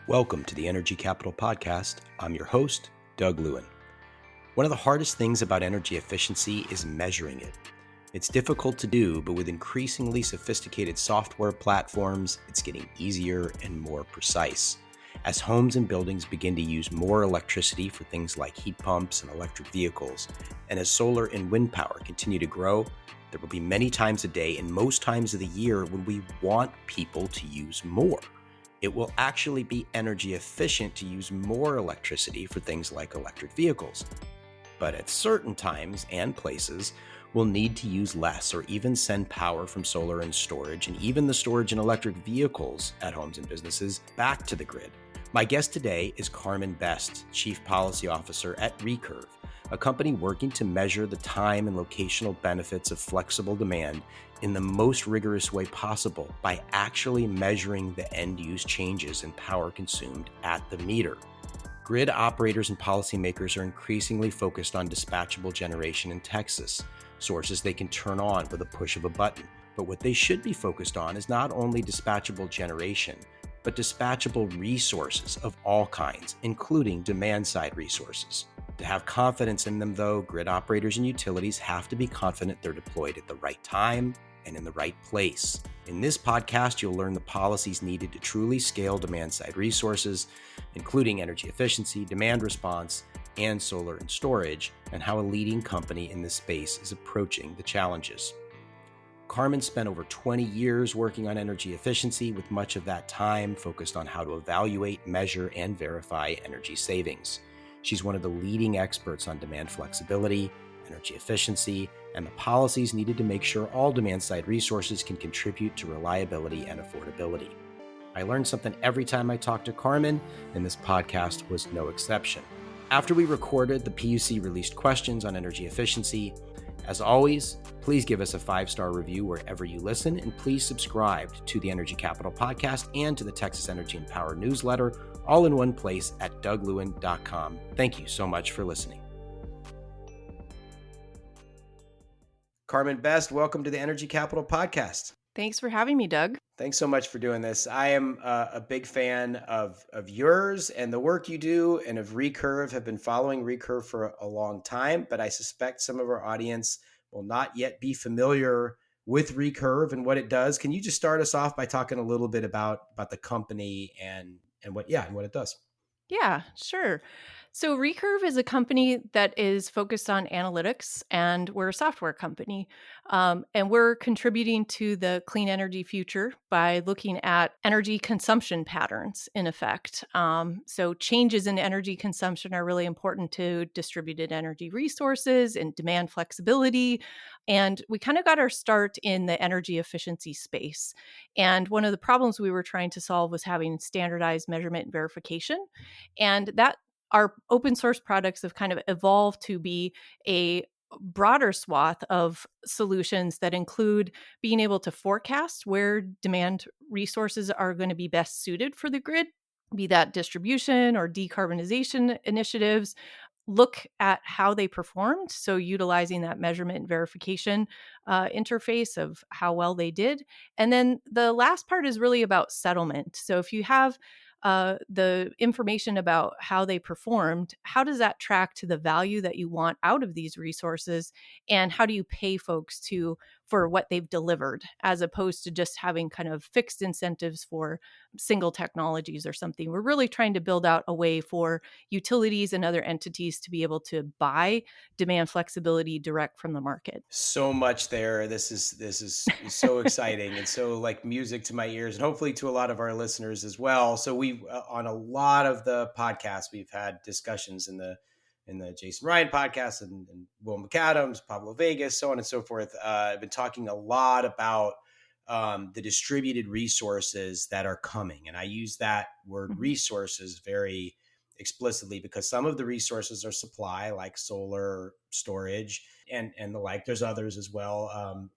Welcome to the Energy Capital Podcast. I'm your host, Doug Lewin. One of the hardest things about energy efficiency is measuring it. It's difficult to do, but with increasingly sophisticated software platforms, it's getting easier and more precise. As homes and buildings begin to use more electricity for things like heat pumps and electric vehicles, and as solar and wind power continue to grow, there will be many times a day and most times of the year when we want people to use more. It will actually be energy efficient to use more electricity for things like electric vehicles. But at certain times and places, we'll need to use less or even send power from solar and storage, and even the storage in electric vehicles at homes and businesses, back to the grid. My guest today is Carmen Best, Chief Policy Officer at Recurve, a company working to measure the time and locational benefits of flexible demand in the most rigorous way possible by actually measuring the end-use changes in power consumed at the meter. Grid operators and policymakers are increasingly focused on dispatchable generation in Texas, sources they can turn on with a push of a button. But what they should be focused on is not only dispatchable generation, but dispatchable resources of all kinds, including demand-side resources. To have confidence in them, though, grid operators and utilities have to be confident they're deployed at the right time and in the right place. In this podcast, you'll learn the policies needed to truly scale demand-side resources, including energy efficiency, demand response, and solar and storage, and how a leading company in this space is approaching the challenges. Carmen spent over 20 years working on energy efficiency, with much of that time focused on how to evaluate, measure, and verify energy savings. She's one of the leading experts on demand flexibility, energy efficiency, and the policies needed to make sure all demand-side resources can contribute to reliability and affordability. I learn something every time I talk to Carmen, and this podcast was no exception. After we recorded, the PUC released questions on energy efficiency. As always, please give us a 5-star review wherever you listen, and please subscribe to the Energy Capital Podcast and to the Texas Energy and Power newsletter, all in one place at douglewin.com. Thank you so much for listening. Carmen Best, welcome to the Energy Capital Podcast. Thanks for having me, Doug. Thanks so much for doing this. I am a big fan of yours and the work you do, and of Recurve. Have been following Recurve for a long time, but I suspect some of our audience will not yet be familiar with Recurve and what it does. Can you just start us off by talking a little bit about the company and what it does? Yeah, sure. So Recurve is a company that is focused on analytics, and we're a software company. And we're contributing to the clean energy future by looking at energy consumption patterns, in effect. So changes in energy consumption are really important to distributed energy resources and demand flexibility. And we kind of got our start in the energy efficiency space. And one of the problems we were trying to solve was having standardized measurement and verification. And that our open source products have kind of evolved to be a broader swath of solutions that include being able to forecast where demand resources are going to be best suited for the grid, be that distribution or decarbonization initiatives, look at how they performed. So utilizing that measurement and verification interface of how well they did. And then the last part is really about settlement. So if you have the information about how they performed, how does that track to the value that you want out of these resources? And how do you pay folks for what they've delivered, as opposed to just having kind of fixed incentives for single technologies or something? We're really trying to build out a way for utilities and other entities to be able to buy demand flexibility direct from the market. So much there. This is so exciting and so like music to my ears, and hopefully to a lot of our listeners as well. So we've on a lot of the podcasts, we've had discussions in the Jason Ryan podcast and Will McAdams, Pablo Vegas, so on and so forth. I've been talking a lot about the distributed resources that are coming, and I use that word resources very explicitly because some of the resources are supply, like solar, storage, and the like. There's others as well.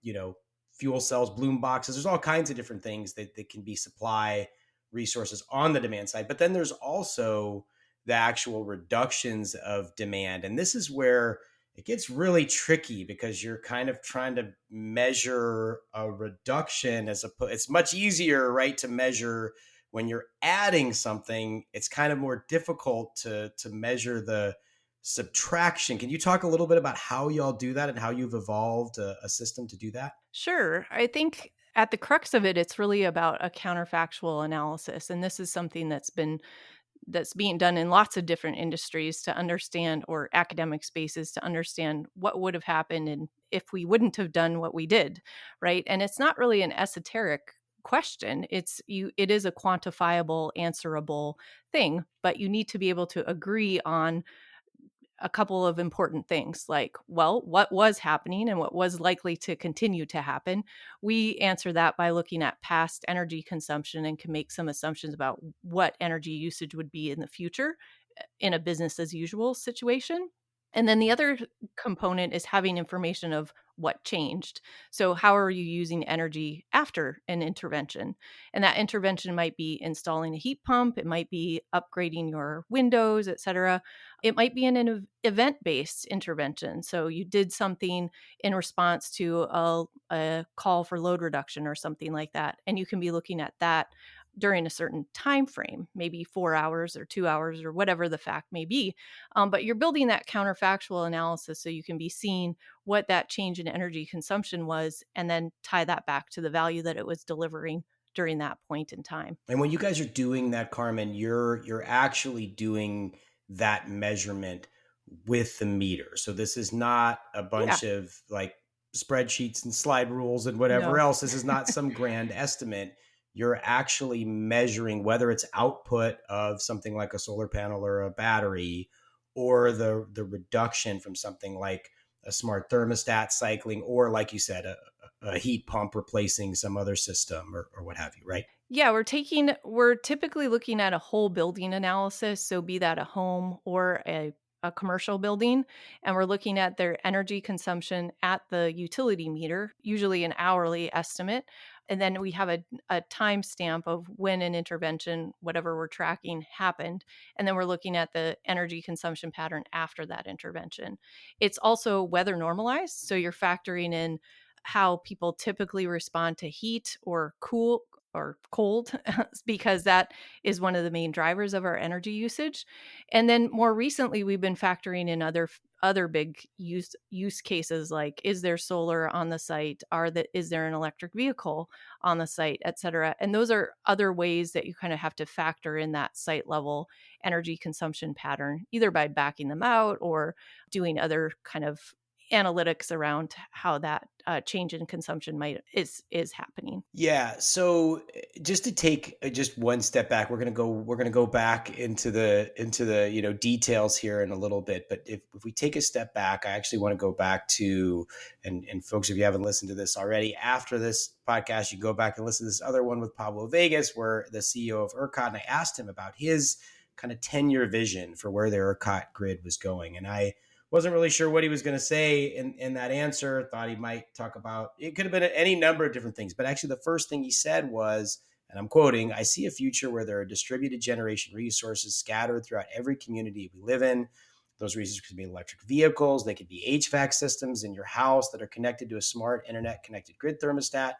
Fuel cells, bloom boxes. There's all kinds of different things that can be supply resources on the demand side. But then there's also the actual reductions of demand. And this is where it gets really tricky, because you're kind of trying to measure a reduction it's much easier, right, to measure When you're adding something, it's kind of more difficult to measure the subtraction. Can you talk a little bit about how y'all do that and how you've evolved a system to do that? Sure. I think at the crux of it, it's really about a counterfactual analysis. And this is something that's being done in lots of different industries to understand, or academic spaces to understand what would have happened and if we wouldn't have done what we did, right? And it's not really an esoteric question. It is a quantifiable, answerable thing, but you need to be able to agree on a couple of important things like, well, what was happening and what was likely to continue to happen. We answer that by looking at past energy consumption and can make some assumptions about what energy usage would be in the future in a business as usual situation. And then the other component is having information of what changed. So, how are you using energy after an intervention? And that intervention might be installing a heat pump, it might be upgrading your windows, et cetera. It might be an event based intervention. So, you did something in response to a call for load reduction or something like that. And you can be looking at that during a certain time frame, maybe 4 hours or 2 hours or whatever the fact may be. But you're building that counterfactual analysis so you can be seeing what that change in energy consumption was and then tie that back to the value that it was delivering during that point in time. And when you guys are doing that, Carmen, you're actually doing that measurement with the meter. So this is not a Yeah. bunch of like spreadsheets and slide rules and whatever No. else. This is not some grand estimate. You're actually measuring whether it's output of something like a solar panel or a battery, or the reduction from something like a smart thermostat cycling, or like you said, a heat pump replacing some other system, or what have you, right? Yeah, we're typically looking at a whole building analysis. So be that a home or a commercial building. And we're looking at their energy consumption at the utility meter, usually an hourly estimate. And then we have a timestamp of when an intervention, whatever we're tracking, happened. And then we're looking at the energy consumption pattern after that intervention. It's also weather normalized. So you're factoring in how people typically respond to heat or cool or cold because that is one of the main drivers of our energy usage. And then more recently we've been factoring in other big use cases like, is there solar on the site, is there an electric vehicle on the site, et cetera. And those are other ways that you kind of have to factor in that site level energy consumption pattern, either by backing them out or doing other kind of analytics around how that change in consumption is happening. Yeah. So just to take just one step back, we're gonna go back into the details here in a little bit. But if we take a step back, I actually want to go back to, and folks, if you haven't listened to this already, after this podcast, you go back and listen to this other one with Pablo Vegas, where the CEO of ERCOT, and I asked him about his kind of 10-year vision for where the ERCOT grid was going, and I wasn't really sure what he was going to say in that answer. Thought he might talk about, it could have been any number of different things. But actually, the first thing he said was, and I'm quoting, "I see a future where there are distributed generation resources scattered throughout every community we live in. Those resources could be electric vehicles. They could be HVAC systems in your house that are connected to a smart internet connected grid thermostat."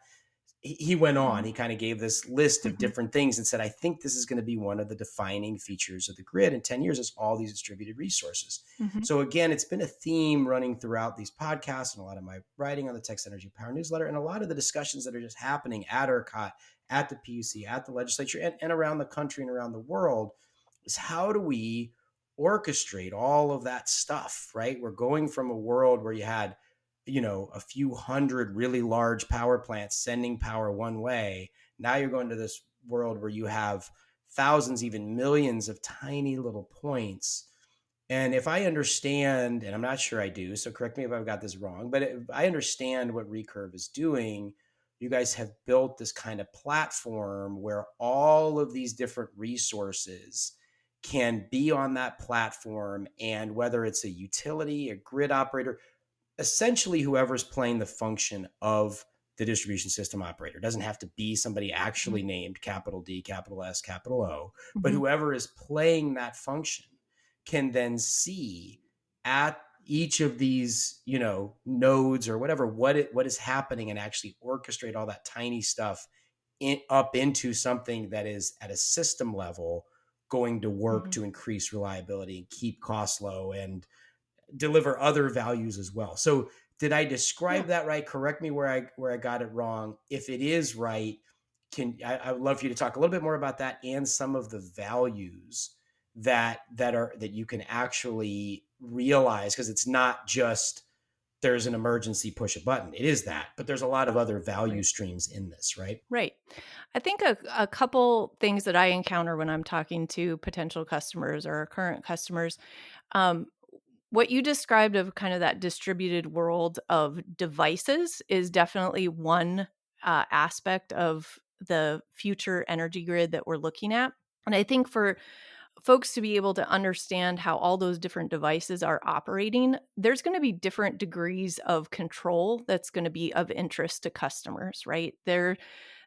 He went on, he kind of gave this list of Mhm. different things and said, "I think this is going to be one of the defining features of the grid in 10 years is all these distributed resources." Mhm. So again, it's been a theme running throughout these podcasts and a lot of my writing on the Text Energy Power newsletter, and a lot of the discussions that are just happening at ERCOT, at the PUC, at the legislature, and around the country and around the world, is how do we orchestrate all of that stuff, right? We're going from a world where you had a few hundred really large power plants sending power one way. Now you're going to this world where you have thousands, even millions of tiny little points. And if I understand, and I'm not sure I do, so correct me if I've got this wrong, but if I understand what Recurve is doing, you guys have built this kind of platform where all of these different resources can be on that platform. And whether it's a utility, a grid operator, essentially whoever's playing the function of the distribution system operator, doesn't have to be somebody Mhm. actually named capital D, capital S, capital O, but Mhm. whoever is playing that function can then see at each of these nodes or whatever what is happening, and actually orchestrate all that tiny stuff up into something that is at a system level going to work Mhm. to increase reliability and keep costs low and deliver other values as well. So did I Yeah. describe that right? Correct me where I got it wrong. If it is right, I would love for you to talk a little bit more about that and some of the values that you can actually realize, because it's not just there's an emergency, push a button. It is that, but there's a lot of other value Right. streams in this, right? Right. I think a couple things that I encounter when I'm talking to potential customers or current customers, um, what you described of kind of that distributed world of devices is definitely one aspect of the future energy grid that we're looking at. And I think for folks to be able to understand how all those different devices are operating, there's going to be different degrees of control that's going to be of interest to customers, right?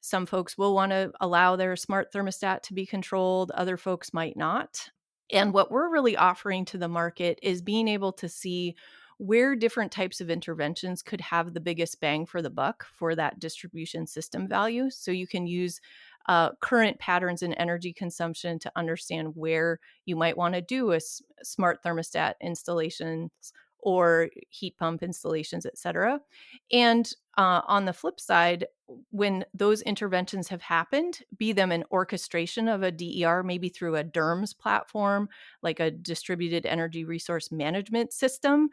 Some folks will want to allow their smart thermostat to be controlled, other folks might not. And what we're really offering to the market is being able to see where different types of interventions could have the biggest bang for the buck for that distribution system value. So you can use current patterns in energy consumption to understand where you might want to do smart thermostat installations or heat pump installations, et cetera. And on the flip side, when those interventions have happened, be them an orchestration of a DER, maybe through a DERMS platform, like a distributed energy resource management system,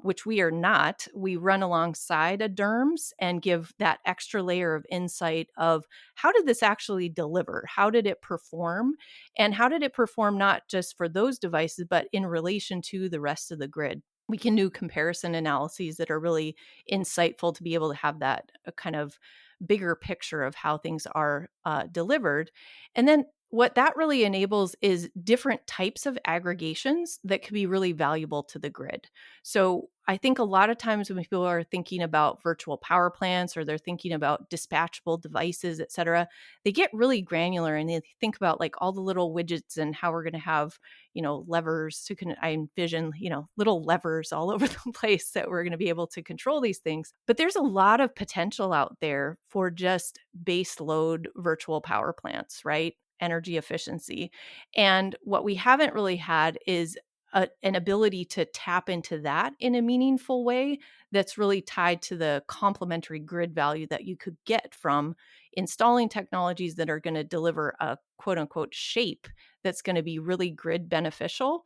which we are not. We run alongside a DERMS and give that extra layer of insight of how did this actually deliver? How did it perform? And how did it perform not just for those devices, but in relation to the rest of the grid? We can do comparison analyses that are really insightful to be able to have that kind of bigger picture of how things are delivered. And then what that really enables is different types of aggregations that could be really valuable to the grid. So I think a lot of times when people are thinking about virtual power plants or they're thinking about dispatchable devices, et cetera, they get really granular and they think about like all the little widgets and how we're going to have, levers I envision, little levers all over the place that we're going to be able to control these things. But there's a lot of potential out there for just base load virtual power plants, right? Energy efficiency. And what we haven't really had is an ability to tap into that in a meaningful way that's really tied to the complementary grid value that you could get from installing technologies that are going to deliver a quote unquote shape that's going to be really grid beneficial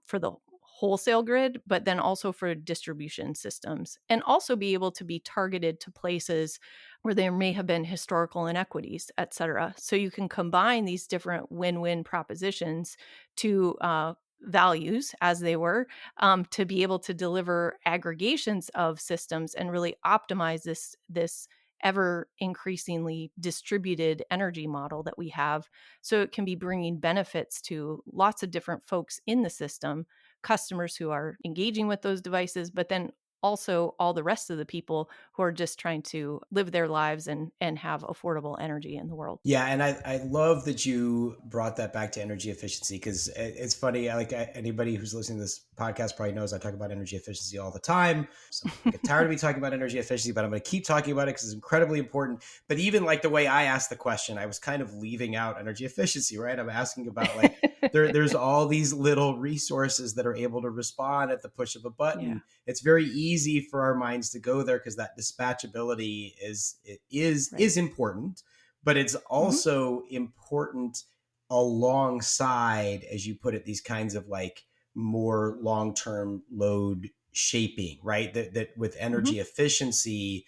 for the wholesale grid, but then also for distribution systems, and also be able to be targeted to places where there may have been historical inequities, et cetera. So you can combine these different win-win propositions to values as they were to be able to deliver aggregations of systems and really optimize this ever increasingly distributed energy model that we have, so it can be bringing benefits to lots of different folks in the system, customers who are engaging with those devices, but then also all the rest of the people who are just trying to live their lives and have affordable energy in the world. Yeah, and I love that you brought that back to energy efficiency, because it's funny. Anybody who's listening to this podcast probably knows I talk about energy efficiency all the time. Some people get tired of me talking about energy efficiency, but I'm going to keep talking about it because it's incredibly important. But even like the way I asked the question, I was kind of leaving out energy efficiency, right? I'm asking about like there's all these little resources that are able to respond at the push of a Yeah. button. It's very easy for our minds to go there because that dispatchability Right. is important, but it's Hmm. also important alongside, as you put it, these kinds of like more long-term load shaping, right? That with Hmm. energy efficiency,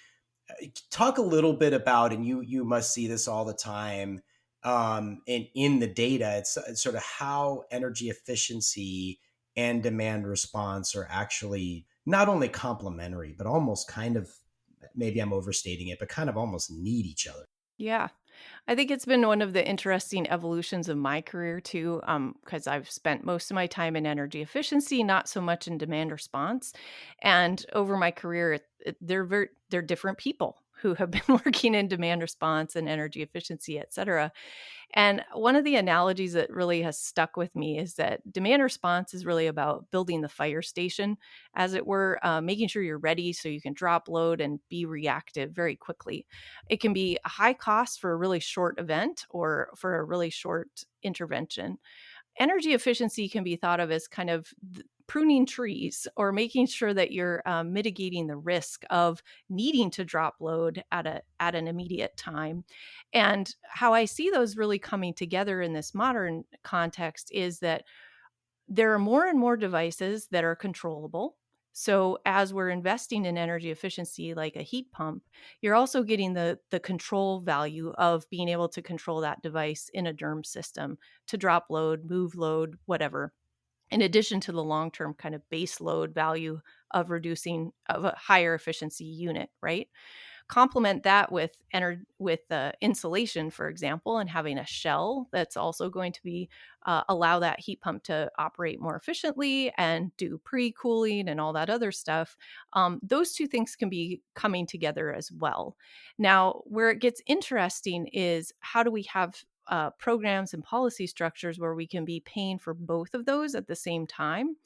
talk a little bit about, and you must see this all the time, and in the data, it's sort of how energy efficiency and demand response are actually not only complementary, but almost kind of, maybe I'm overstating it, but kind of almost need each other. Yeah. I think it's been one of the interesting evolutions of my career too, because I've spent most of my time in energy efficiency, not so much in demand response. And over my career, they're different people who have been working in demand response and energy efficiency, et cetera. And one of the analogies that really has stuck with me is that demand response is really about building the fire station, as it were, making sure you're ready so you can drop load and be reactive very quickly. It can be a high cost for a really short event or for a really short intervention. Energy efficiency can be thought of as kind of pruning trees or making sure that you're mitigating the risk of needing to drop load at an immediate time. And how I see those really coming together in this modern context is that there are more and more devices that are controllable. So as we're investing in energy efficiency like a heat pump, you're also getting the control value of being able to control that device in a DERM system to drop load, move load, whatever, in addition to the long-term kind of base load value of reducing of a higher efficiency unit, right? Complement that with insulation, for example, and having a shell that's also going to be allow that heat pump to operate more efficiently and do pre-cooling and all that other stuff. Those two things can be coming together as well. Now, where it gets interesting is how do we have programs and policy structures where we can be paying for both of those at the same time?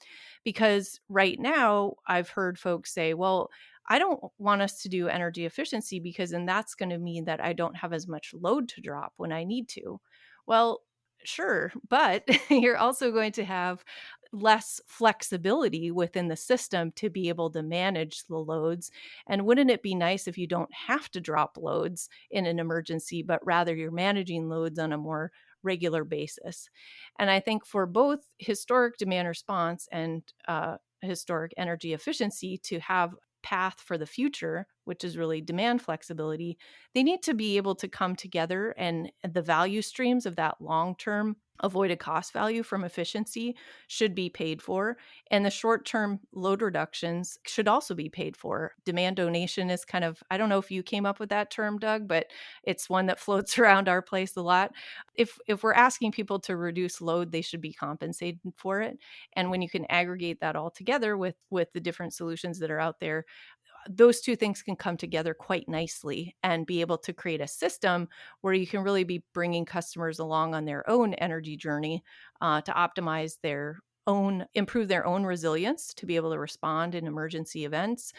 Because right now, I've heard folks say, well, I don't want us to do energy efficiency because then that's going to mean that I don't have as much load to drop when I need to. Well, sure, but you're also going to have less flexibility within the system to be able to manage the loads. And wouldn't it be nice if you don't have to drop loads in an emergency, but rather you're managing loads on a more regular basis? And I think for both historic demand response and historic energy efficiency to have path for the future, which is really demand flexibility, they need to be able to come together, and the value streams of that long-term avoided cost value from efficiency should be paid for. And the short-term load reductions should also be paid for. Demand donation is kind of, I don't know if you came up with that term, Doug, but it's one that floats around our place a lot. If we're asking people to reduce load, they should be compensated for it. And when you can aggregate that all together with the different solutions that are out there, those two things can come together quite nicely and be able to create a system where you can really be bringing customers along on their own energy journey to optimize improve their own resilience to be able to respond in emergency events,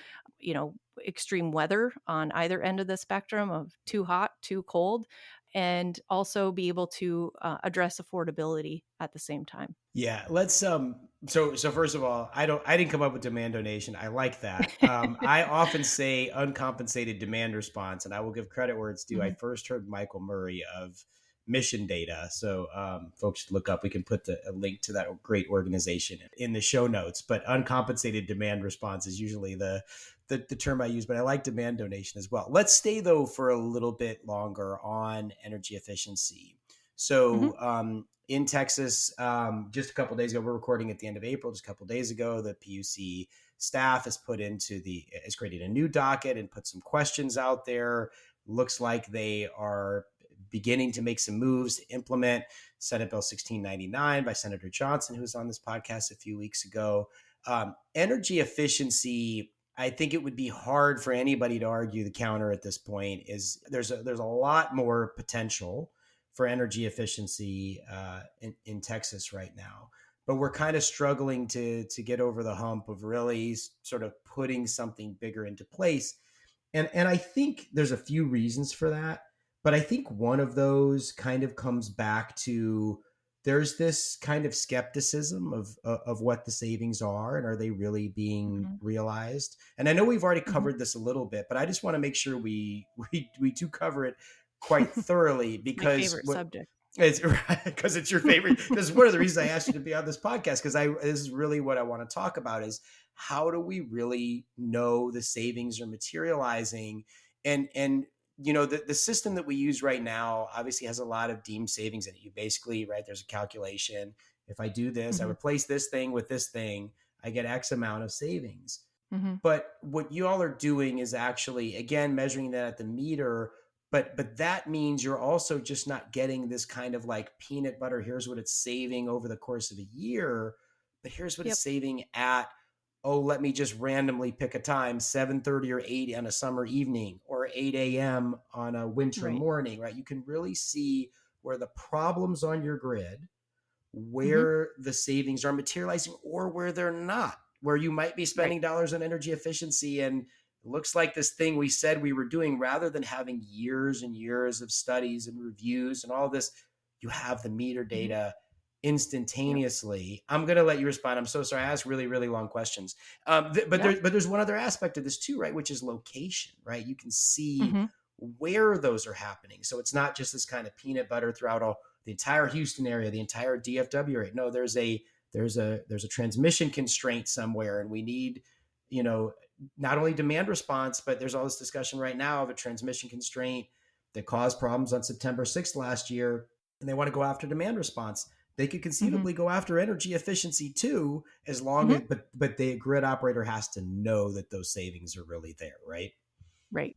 extreme weather on either end of the spectrum of too hot, too cold, and also be able to address affordability at the same time. Yeah, let's so first of all, I didn't come up with demand donation. I like that. I often say uncompensated demand response, and I will give credit where it's due. I first heard Michael Murray of Mission Data. So folks should look up. We can put a link to that great organization in the show notes. But uncompensated demand response is usually the term I use, but I like demand donation as well. Let's stay though for a little bit longer on energy efficiency. So in Texas, just a couple of days ago, we're recording at the end of April, just a couple of days ago, the PUC staff has created a new docket and put some questions out there. Looks like they are beginning to make some moves to implement Senate Bill 1699 by Senator Johnson, who was on this podcast a few weeks ago. Energy efficiency, I think it would be hard for anybody to argue the counter at this point. Is there's a lot more potential for energy efficiency in Texas right now, but we're kind of struggling to get over the hump of really sort of putting something bigger into place. And I think there's a few reasons for that, but I think one of those kind of comes back to there's this kind of skepticism of what the savings are and are they really being realized. And I know we've already covered this a little bit, but I just want to make sure we do cover it quite thoroughly because my favorite subject. It's because it's your favorite. This is one of the reasons I asked you to be on this podcast, because this is really what I want to talk about is how do we really know the savings are materializing? And the system that we use right now obviously has a lot of deemed savings in it. You basically, right, there's a calculation. If I do this, I replace this thing with this thing, I get X amount of savings. But what you all are doing is actually, again, measuring that at the meter. But that means you're also just not getting this kind of like peanut butter. Here's what it's saving over the course of a year, but here's what it's saving at oh, let me just randomly pick a time, 7:30 or 8 on a summer evening or 8 a.m. on a winter Right. morning, right? You can really see where the problems on your grid, Hmm. where the savings are materializing or where they're not, where you might be Right. spending dollars on energy efficiency and it looks like this thing we said we were doing, rather than having years and years of studies and reviews and all this, you have the meter Hmm. data Yep. instantaneously. I'm going to let you respond. I'm so sorry. I asked really, really long questions. Yeah. But there's one other aspect of this too, right? Which is location, right? You can see Hmm. where those are happening. So it's not just this kind of peanut butter throughout all the entire Houston area, the entire DFW area. No, there's a transmission constraint somewhere, and we need, you know, not only demand response, but there's all this discussion right now of a transmission constraint that caused problems on September 6th last year, and they want to go after demand response. They could Hmm. conceivably go after energy efficiency too, as long Hmm. as but the grid operator has to know that those savings are really there, right? Right.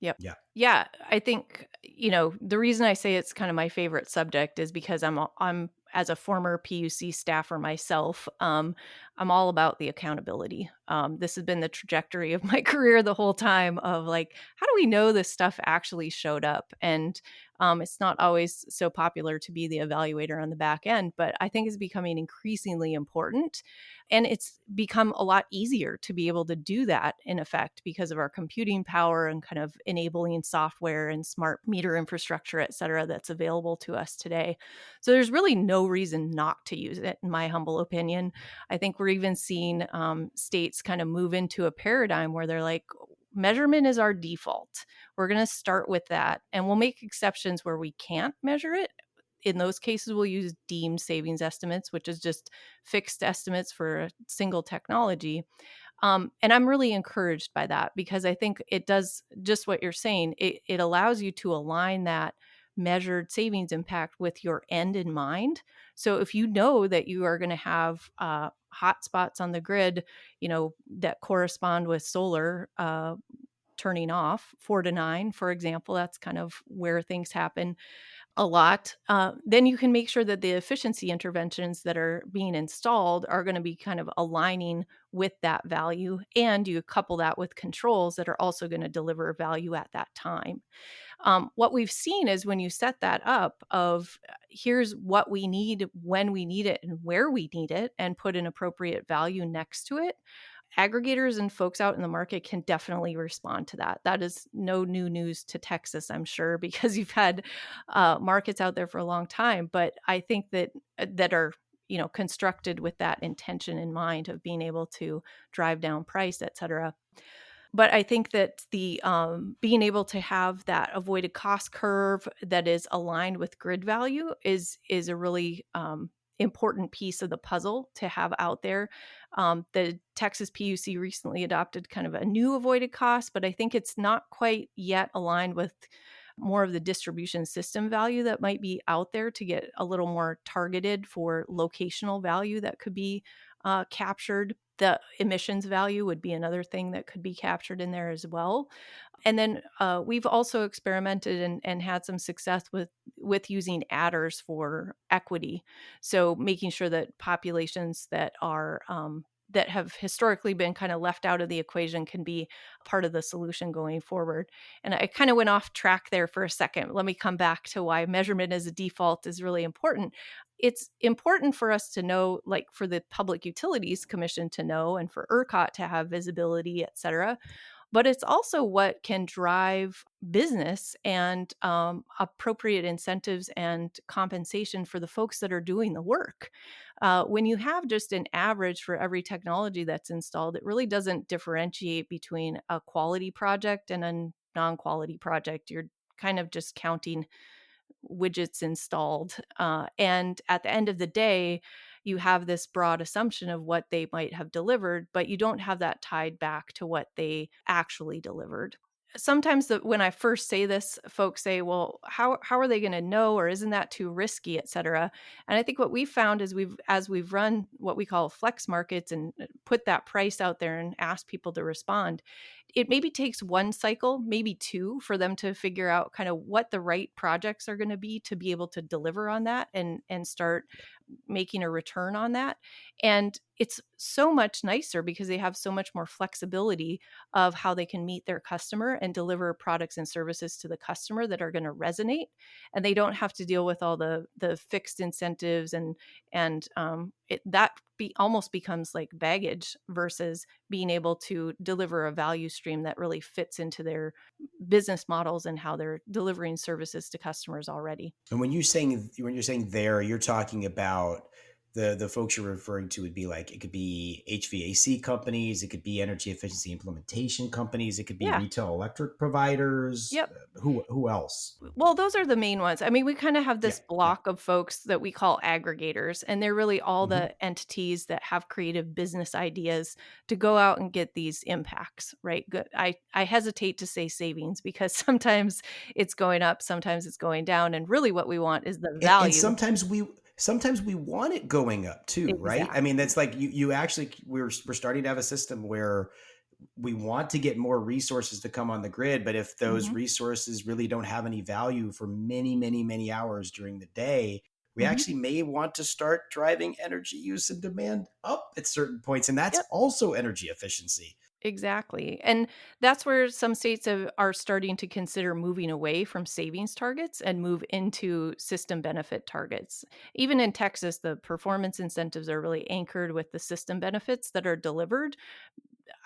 Yep. Yeah. Yeah, I think, the reason I say it's kind of my favorite subject is because I'm as a former PUC staffer myself, I'm all about the accountability. This has been the trajectory of my career the whole time of like, how do we know this stuff actually showed up? And it's not always so popular to be the evaluator on the back end, but I think it's becoming increasingly important. And it's become a lot easier to be able to do that in effect because of our computing power and kind of enabling software and smart meter infrastructure, et cetera, that's available to us today. So there's really no reason not to use it, in my humble opinion. I think we're even seeing states kind of move into a paradigm where they're like, measurement is our default. We're going to start with that. And we'll make exceptions where we can't measure it. In those cases, we'll use deemed savings estimates, which is just fixed estimates for a single technology. And I'm really encouraged by that because I think it does just what you're saying. It allows you to align that measured savings impact with your end in mind. So if you know that you are going to have hot spots on the grid, that correspond with solar turning off 4 to 9, for example, that's kind of where things happen a lot, then you can make sure that the efficiency interventions that are being installed are going to be kind of aligning with that value. And you couple that with controls that are also going to deliver value at that time. What we've seen is when you set that up of here's what we need when we need it and where we need it and put an appropriate value next to it, aggregators and folks out in the market can definitely respond to that. That is no new news to Texas, I'm sure, because you've had markets out there for a long time. But I think that are constructed with that intention in mind of being able to drive down price, et cetera. But I think that the being able to have that avoided cost curve that is aligned with grid value is a really important piece of the puzzle to have out there. The Texas PUC recently adopted kind of a new avoided cost, but I think it's not quite yet aligned with more of the distribution system value that might be out there to get a little more targeted for locational value that could be captured. The emissions value would be another thing that could be captured in there as well. And then we've also experimented and had some success with using adders for equity. So making sure that populations that are that have historically been kind of left out of the equation can be part of the solution going forward. And I kind of went off track there for a second. Let me come back to why measurement as a default is really important. It's important for us to know, like for the Public Utilities Commission to know, and for ERCOT to have visibility, et cetera. But it's also what can drive business and appropriate incentives and compensation for the folks that are doing the work. When you have just an average for every technology that's installed, it really doesn't differentiate between a quality project and a non-quality project. You're kind of just counting widgets installed. And at the end of the day, you have this broad assumption of what they might have delivered, but you don't have that tied back to what they actually delivered. Sometimes when I first say this, folks say, well, how are they going to know, or isn't that too risky, et cetera? And I think what we found is as we've run what we call flex markets and put that price out there and asked people to respond, it maybe takes one cycle, maybe two, for them to figure out kind of what the right projects are going to be able to deliver on that and start making a return on that. And it's so much nicer because they have so much more flexibility of how they can meet their customer and deliver products and services to the customer that are going to resonate. And they don't have to deal with all the fixed incentives and almost becomes like baggage versus being able to deliver a value stream that really fits into their business models and how they're delivering services to customers already. And when you're saying there, you're talking about the folks you're referring to would be like, it could be HVAC companies, it could be energy efficiency implementation companies, it could be Yeah. retail electric providers. Yep. Who else? Well, those are the main ones. I mean, we kind of have Yeah, this yeah. block of folks that we call aggregators, and they're really all Mhm. the entities that have creative business ideas to go out and get these impacts, right? Good. I hesitate to say savings because sometimes it's going up, sometimes it's going down, and really what we want is the And value. sometimes we want it going up too, right? I mean, Exactly. that's like you actually we're starting to have a system where we want to get more resources to come on the grid, but if those Hmm. resources really don't have any value for many, many, many hours during the day, we Hmm. actually may want to start driving energy use and demand up at certain points. And that's Yep. also energy efficiency. Exactly. And that's where some states are starting to consider moving away from savings targets and move into system benefit targets. Even in Texas, the performance incentives are really anchored with the system benefits that are delivered.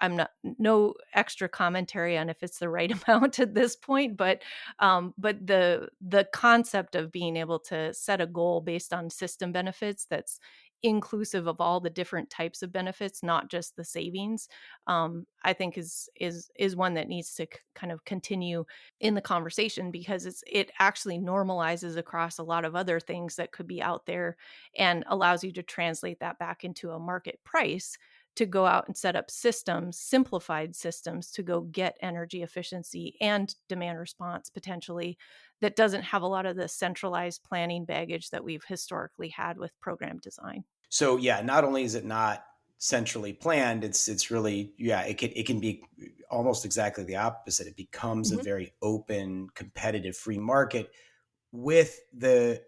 I'm not no extra commentary on if it's the right amount at this point, but the concept of being able to set a goal based on system benefits that's inclusive of all the different types of benefits, not just the savings, I think is one that needs to kind of continue in the conversation because it actually normalizes across a lot of other things that could be out there and allows you to translate that back into a market price to go out and set up systems, simplified systems to go get energy efficiency and demand response potentially that doesn't have a lot of the centralized planning baggage that we've historically had with program design. So yeah, not only is it not centrally planned, it's really, yeah, it can be almost exactly the opposite. It becomes a Hmm. very open, competitive, free market with the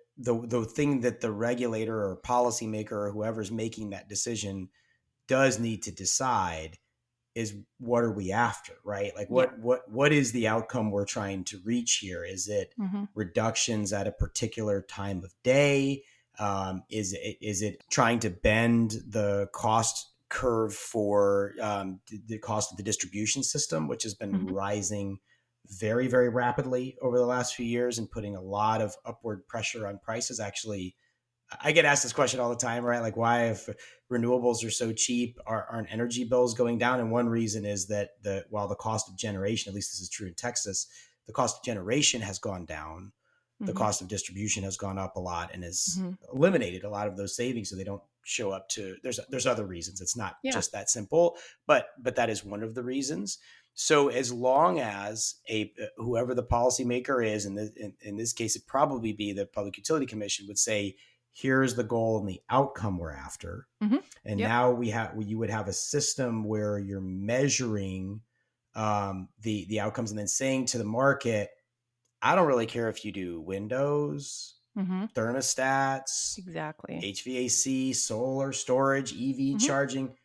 thing that the regulator or policymaker or whoever's making that decision does need to decide is, what are we after, right? Like Yeah. what is the outcome we're trying to reach here? Is it Hmm. reductions at a particular time of day? Is it trying to bend the cost curve for the cost of the distribution system, which has been Hmm. rising very, very rapidly over the last few years and putting a lot of upward pressure on prices? Actually, I get asked this question all the time, right? Like, why, if renewables are so cheap, aren't energy bills going down? And one reason is that while the cost of generation, at least this is true in Texas, the cost of generation has gone down, the Hmm. cost of distribution has gone up a lot and has Hmm. eliminated a lot of those savings, so they don't show up to. There's other reasons. It's not Yeah. just that simple, but that is one of the reasons. So as long as a whoever the policymaker is, in this case, it probably be the Public Utility Commission, would say, here's the goal and the outcome we're after. Hmm. And Yep. now you would have a system where you're measuring the outcomes and then saying to the market, I don't really care if you do windows, Hmm. thermostats, Exactly. HVAC, solar storage, EV Hmm. charging.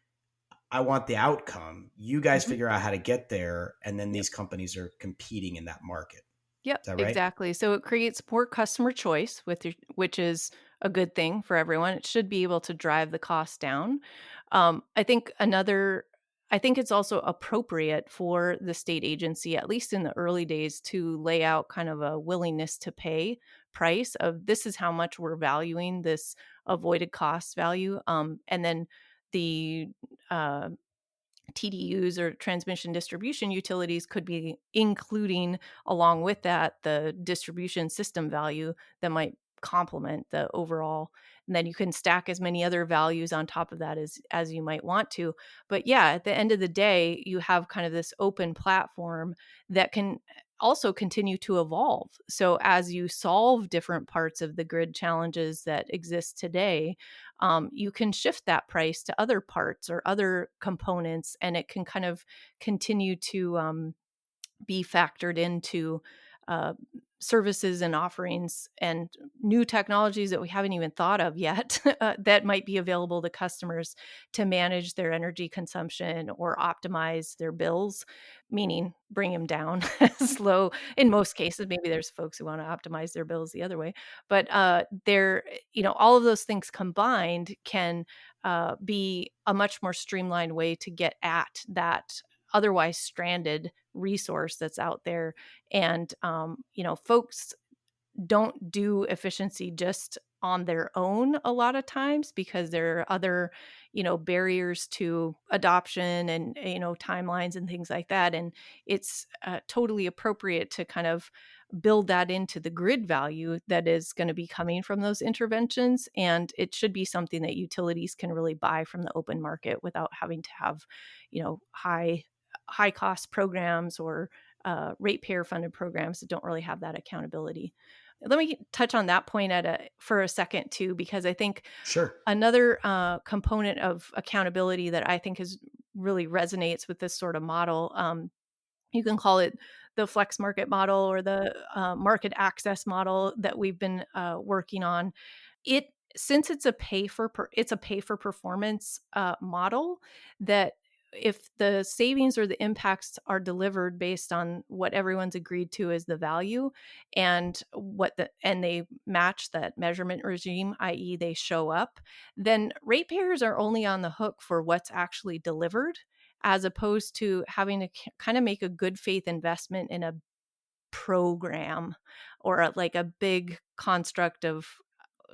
I want the outcome. You guys Hmm. figure out how to get there. And then Yep. these companies are competing in that market. Yep, Is that right? exactly. So it creates more customer choice, which is a good thing for everyone. It should be able to drive the cost down. I think it's also appropriate for the state agency, at least in the early days, to lay out kind of a willingness to pay price of this is how much we're valuing this avoided cost value. And then the uh, TDUs or transmission distribution utilities could be including along with that the distribution system value that might complement the overall, and then you can stack as many other values on top of that as you might want to. But yeah, at the end of the day, you have kind of this open platform that can also continue to evolve. So as you solve different parts of the grid challenges that exist today, you can shift that price to other parts or other components, and it can kind of continue to be factored into uh, services and offerings and new technologies that we haven't even thought of yet that might be available to customers to manage their energy consumption or optimize their bills, meaning bring them down slow. In most cases, maybe there's folks who want to optimize their bills the other way, but all of those things combined can be a much more streamlined way to get at that otherwise stranded resource that's out there. And folks don't do efficiency just on their own a lot of times because there are other barriers to adoption and timelines and things like that. And it's totally appropriate to kind of build that into the grid value that is going to be coming from those interventions. And it should be something that utilities can really buy from the open market without having to have high cost programs or ratepayer funded programs that don't really have that accountability. Let me touch on that point for a second too, because I think Sure. another component of accountability that I think really resonates with this sort of model, you can call it the flex market model or the market access model that we've been working on. Since it's a pay for performance model, that if the savings or the impacts are delivered based on what everyone's agreed to as the value and they match that measurement regime, i.e. they show up, then ratepayers are only on the hook for what's actually delivered, as opposed to having to kind of make a good faith investment in a program or a big construct of,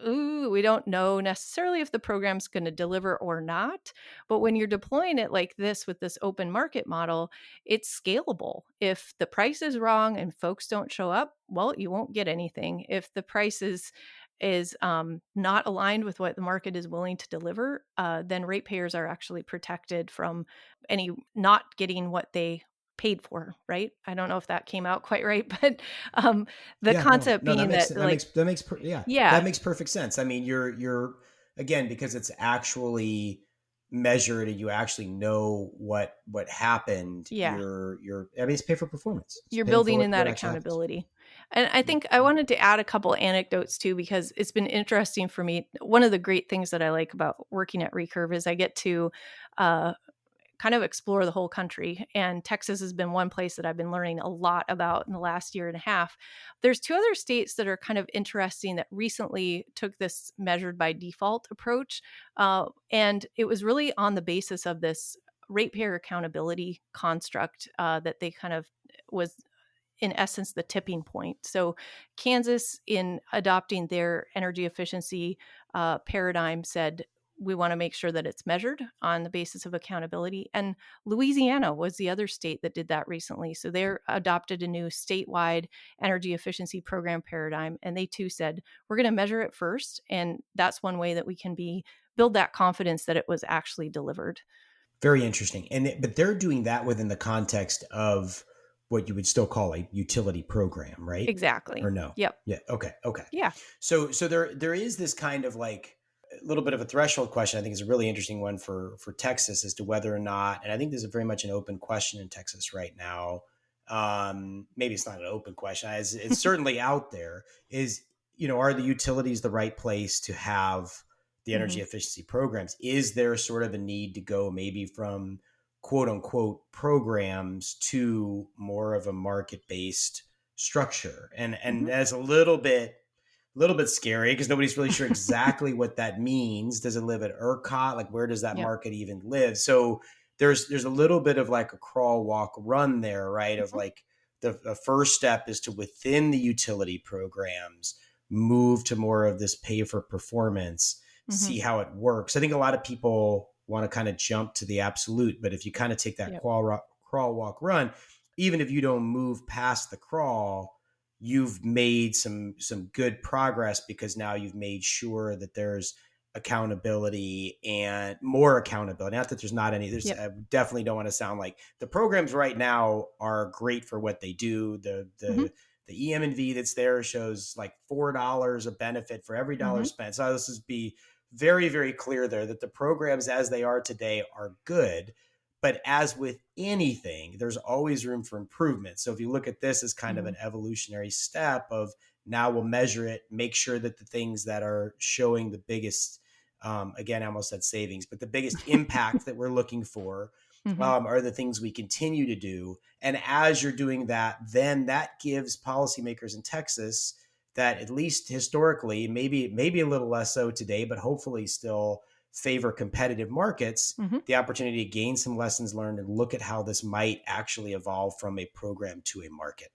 we don't know necessarily if the program's going to deliver or not. But when you're deploying it like this with this open market model, it's scalable. If the price is wrong and folks don't show up, well, you won't get anything. If the price is not aligned with what the market is willing to deliver, then ratepayers are actually protected from any not getting what they paid for, right? I don't know if that came out quite right, but the concept being that makes perfect sense. I mean, you're again, because it's actually measured and you actually know what happened. Yeah. It's pay for performance. You're building in that accountability. And I think I wanted to add a couple anecdotes too, because it's been interesting for me. One of the great things that I like about working at Recurve is I get to kind of explore the whole country. And Texas has been one place that I've been learning a lot about in the last year and a half. There's two other states that are kind of interesting that recently took this measured by default approach. And it was really on the basis of this ratepayer accountability construct that they kind of was in essence the tipping point. So Kansas, in adopting their energy efficiency paradigm, said we want to make sure that it's measured on the basis of accountability. And Louisiana was the other state that did that recently. So they adopted a new statewide energy efficiency program paradigm. And they too said, we're going to measure it first. And that's one way that we can build that confidence that it was actually delivered. Very interesting. But they're doing that within the context of what you would still call a utility program, right? Exactly. Or no? Yep. Yeah. Okay. Yeah. So there is this kind of like a little bit of a threshold question. I think is a really interesting one for Texas as to whether or not, and I think this is very much an open question in Texas right now. Maybe it's not an open question. It's certainly out there. Are the utilities the right place to have the energy efficiency programs? Is there sort of a need to go maybe from quote unquote programs to more of a market-based structure? And that's a little bit scary because nobody's really sure exactly what that means. Does it live at ERCOT? Like, where does that market even live? So there's a little bit of like a crawl, walk, run there, right? Of like the first step is to, within the utility programs, move to more of this pay for performance, see how it works. I think a lot of people want to kind of jump to the absolute, but if you kind of take that crawl, walk, run, even if you don't move past the crawl, you've made some good progress because now you've made sure that there's accountability and more accountability. Not that there's not any, Yep. I definitely don't want to sound like the programs right now are great for what they do. Mm-hmm. The EM&V that's there shows like $4 of benefit for every dollar Mm-hmm. spent. So this is be very, very clear there that the programs as they are today are good. But as with anything, there's always room for improvement. So if you look at this as kind of Mm-hmm. an evolutionary step of now we'll measure it, make sure that the things that are showing the biggest, again, I almost said savings, but the biggest impact that we're looking for Mm-hmm. are the things we continue to do. And as you're doing that, then that gives policymakers in Texas that at least historically, maybe a little less so today, but hopefully still favor competitive markets, Mm-hmm. the opportunity to gain some lessons learned and look at how this might actually evolve from a program to a market.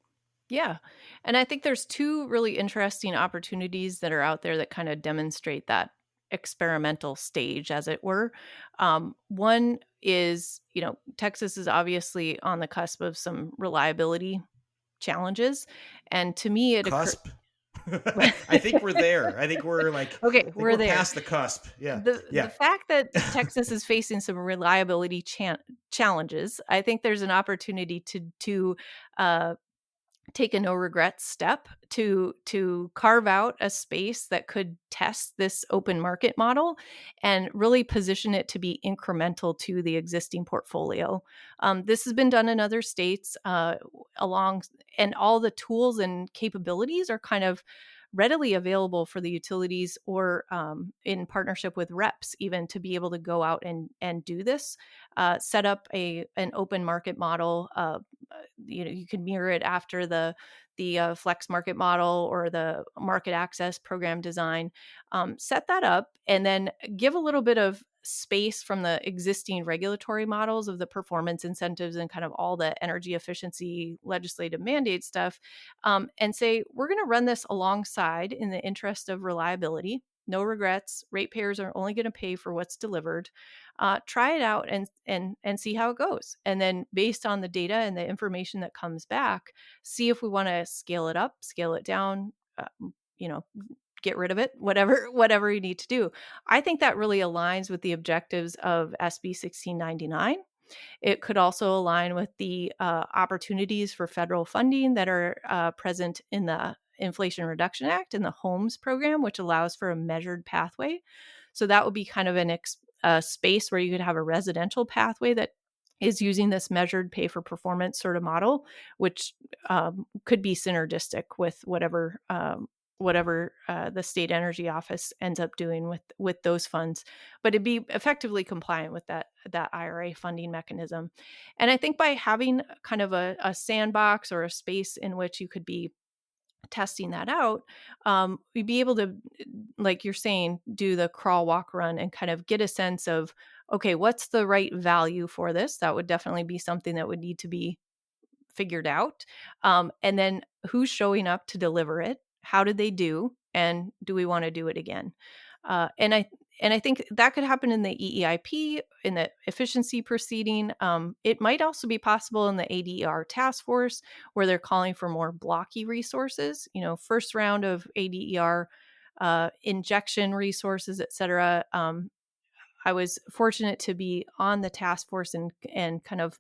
Yeah. And I think there's two really interesting opportunities that are out there that kind of demonstrate that experimental stage, as it were. One is, Texas is obviously on the cusp of some reliability challenges. And to me, it occurred. Cusp. I think we're there. I think we're like, Okay, I think we're we're there. past the cusp. Yeah. The Yeah. fact that Texas is facing some reliability challenges, I think there's an opportunity to uh, take a no regrets step to carve out a space that could test this open market model and really position it to be incremental to the existing portfolio. This has been done in other states along, and all the tools and capabilities are kind of readily available for the utilities or in partnership with reps even to be able to go out and do this, set up an open market model. You can mirror it after the flex market model or the market access program design. Set that up and then give a little bit of space from the existing regulatory models of the performance incentives and kind of all the energy efficiency legislative mandate stuff, and say we're going to run this alongside in the interest of reliability. No regrets. Ratepayers are only going to pay for what's delivered. Try it out and see how it goes. And then based on the data and the information that comes back, see if we want to scale it up, scale it down, you know, get rid of it, whatever you need to do. I think that really aligns with the objectives of SB 1699. It could also align with the opportunities for federal funding that are present in the Inflation Reduction Act and the HOMES program, which allows for a measured pathway. So that would be kind of a space where you could have a residential pathway that is using this measured pay for performance sort of model, which could be synergistic with whatever the state energy office ends up doing with those funds, but it'd be effectively compliant with that IRA funding mechanism. And I think by having kind of a sandbox or a space in which you could be testing that out, we'd be able to, like you're saying, do the crawl, walk, run, and kind of get a sense of, okay, what's the right value for this? That would definitely be something that would need to be figured out. And then who's showing up to deliver it? How did they do? And do we want to do it again? And I think that could happen in the EEIP, in the efficiency proceeding. It might also be possible in the ADER task force where they're calling for more blocky resources. First round of ADER injection resources, et cetera. I was fortunate to be on the task force and kind of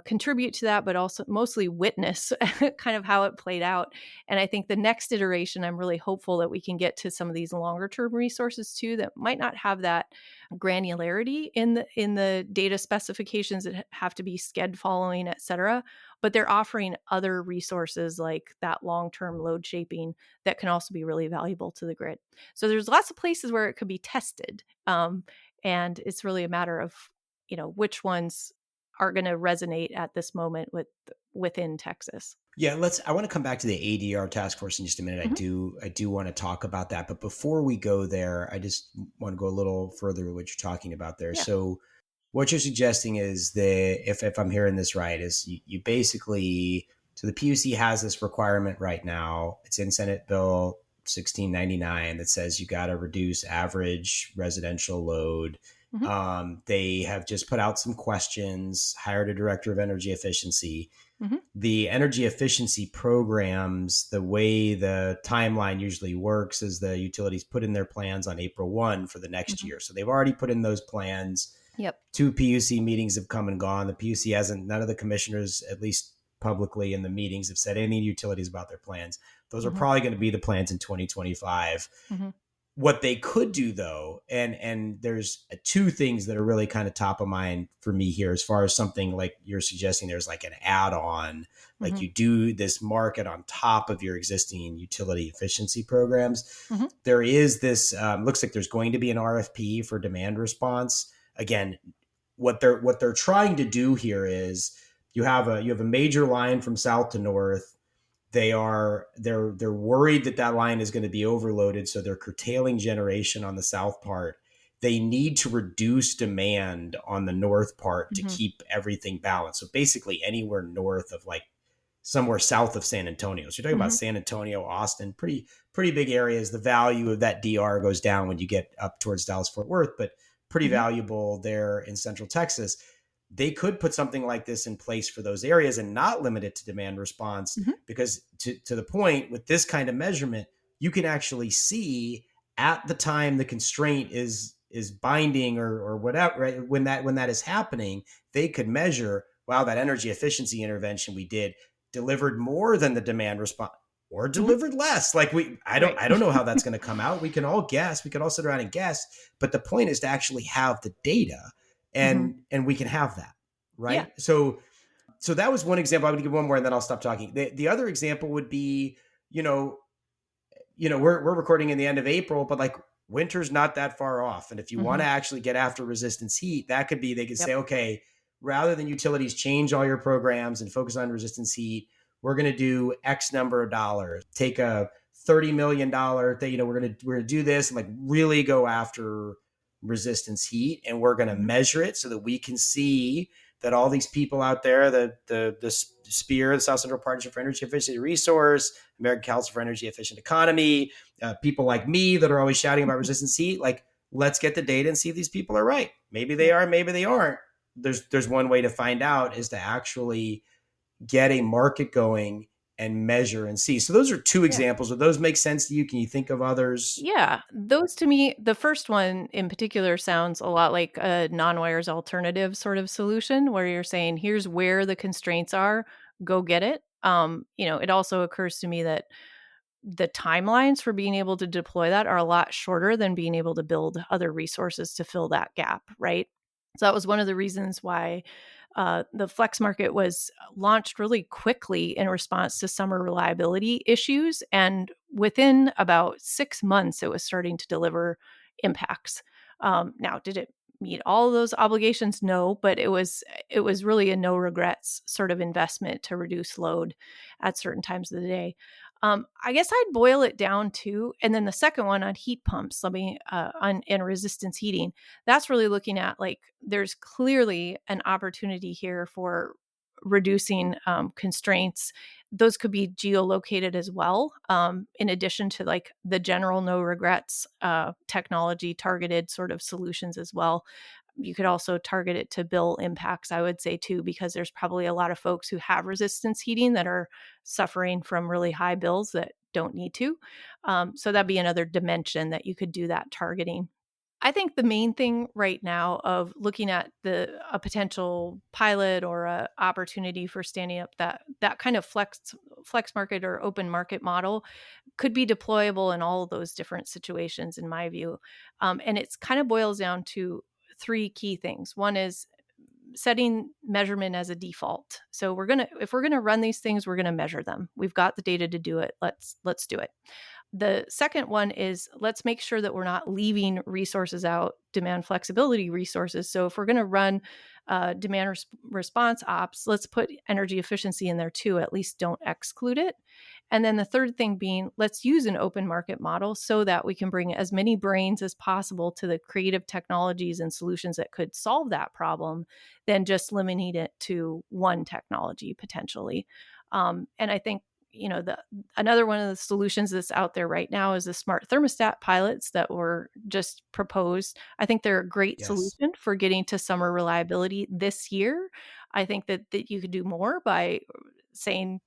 contribute to that, but also mostly witness kind of how it played out. And I think the next iteration, I'm really hopeful that we can get to some of these longer term resources too that might not have that granularity in the data specifications that have to be sched following, et cetera. But they're offering other resources like that long term load shaping that can also be really valuable to the grid. So there's lots of places where it could be tested. And it's really a matter of, which ones are going to resonate at this moment within Texas. Yeah, I want to come back to the ADR task force in just a minute. Mm-hmm. I do want to talk about that. But before we go there, I just want to go a little further with what you're talking about there. Yeah. So what you're suggesting is if I'm hearing this right, is you basically, so the PUC has this requirement right now. It's in Senate Bill 1699 that says you got to reduce average residential load. Mm-hmm. They have just put out some questions, hired a director of energy efficiency. Mhm. The energy efficiency programs, the way the timeline usually works is the utilities put in their plans on April 1 for the next Mhm. year. So they've already put in those plans. Yep. 2 PUC meetings have come and gone. The PUC hasn't, none of the commissioners, at least publicly in the meetings, have said any utilities about their plans. Those are Mhm. probably going to be the plans in 2025. Mhm. What they could do though, and there's two things that are really kind of top of mind for me here, as far as something like you're suggesting, there's like an add-on, like Mhm. you do this market on top of your existing utility efficiency programs. Mhm. There is this looks like there's going to be an RFP for demand response. Again, what they're trying to do here is you have a major line from south to north. They're worried that that line is going to be overloaded, so they're curtailing generation on the south part. They need to reduce demand on the north part to Mhm. keep everything balanced. So basically anywhere north of, like, somewhere south of San Antonio. So you're talking about Mhm. San Antonio, Austin, pretty big areas. The value of that DR goes down when you get up towards Dallas Fort Worth, but pretty Mhm. valuable there in Central Texas. They could put something like this in place for those areas and not limit it to demand response, Mhm. because to the point, with this kind of measurement, you can actually see at the time the constraint is binding or whatever, right? When that is happening, they could measure, wow, that energy efficiency intervention we did delivered more than the demand response, or Mhm. delivered less. Like, Right. I don't know how that's going to come out. We can all guess. We could all sit around and guess, but the point is to actually have the data, Mhm. and we can have that, Yeah. right? So that was one example. I would give one more and then I'll stop talking. The other example would be, you know, we're recording in the end of April, but like, winter's not that far off. And if you want Mhm. to actually get after resistance heat, that could be, they could say, Yep. okay, rather than utilities change all your programs and focus on resistance heat, we're going to do X number of dollars, take a $30 million thing, we're going to do this and like really go after resistance heat. And we're going to Mhm. measure it so that we can see that all these people out there, the SPEAR, the South Central Partnership for Energy Efficiency Resource, American Council for Energy Efficient Economy, people like me that are always shouting about resistance heat, like, let's get the data and see if these people are right. Maybe they Yep. are, maybe they aren't. There's one way to find out, is to actually get a market going and measure and see. So those are two Yeah. examples. Do those make sense to you? Can you think of others? Yeah, those to me, the first one in particular sounds a lot like a non-wires alternative sort of solution where you're saying, here's where the constraints are, go get it. It also occurs to me that the timelines for being able to deploy that are a lot shorter than being able to build other resources to fill that gap, right? So that was one of the reasons why the flex market was launched really quickly in response to summer reliability issues. And within about 6 months, it was starting to deliver impacts. Now, did it meet all of those obligations? No, but it was really a no regrets sort of investment to reduce load at certain times of the day. I guess I'd boil it down to, and then the second one on heat pumps, let me on and resistance heating. That's really looking at, like, there's clearly an opportunity here for reducing constraints. Those could be geolocated as well, in addition to like the general no regrets technology targeted sort of solutions as well. You could also target it to bill impacts, I would say, too, because there's probably a lot of folks who have resistance heating that are suffering from really high bills that don't need to. So that'd be another dimension that you could do that targeting. I think the main thing right now of looking at a potential pilot or a opportunity for standing up that kind of flex market or open market model could be deployable in all of those different situations, in my view. And it's kind of boils down to three key things. One is setting measurement as a default. So if we're gonna run these things, we're gonna measure them. We've got the data to do it. Let's do it. The second one is, let's make sure that we're not leaving resources out, demand flexibility resources. So if we're going to run demand response ops, let's put energy efficiency in there too. At least don't exclude it. And then the third thing being, let's use an open market model so that we can bring as many brains as possible to the creative technologies and solutions that could solve that problem than just limiting it to one technology potentially. And I think another one of the solutions that's out there right now is the smart thermostat pilots that were just proposed. I think they're a great Yes. solution for getting to summer reliability this year. I think that you could do more by saying,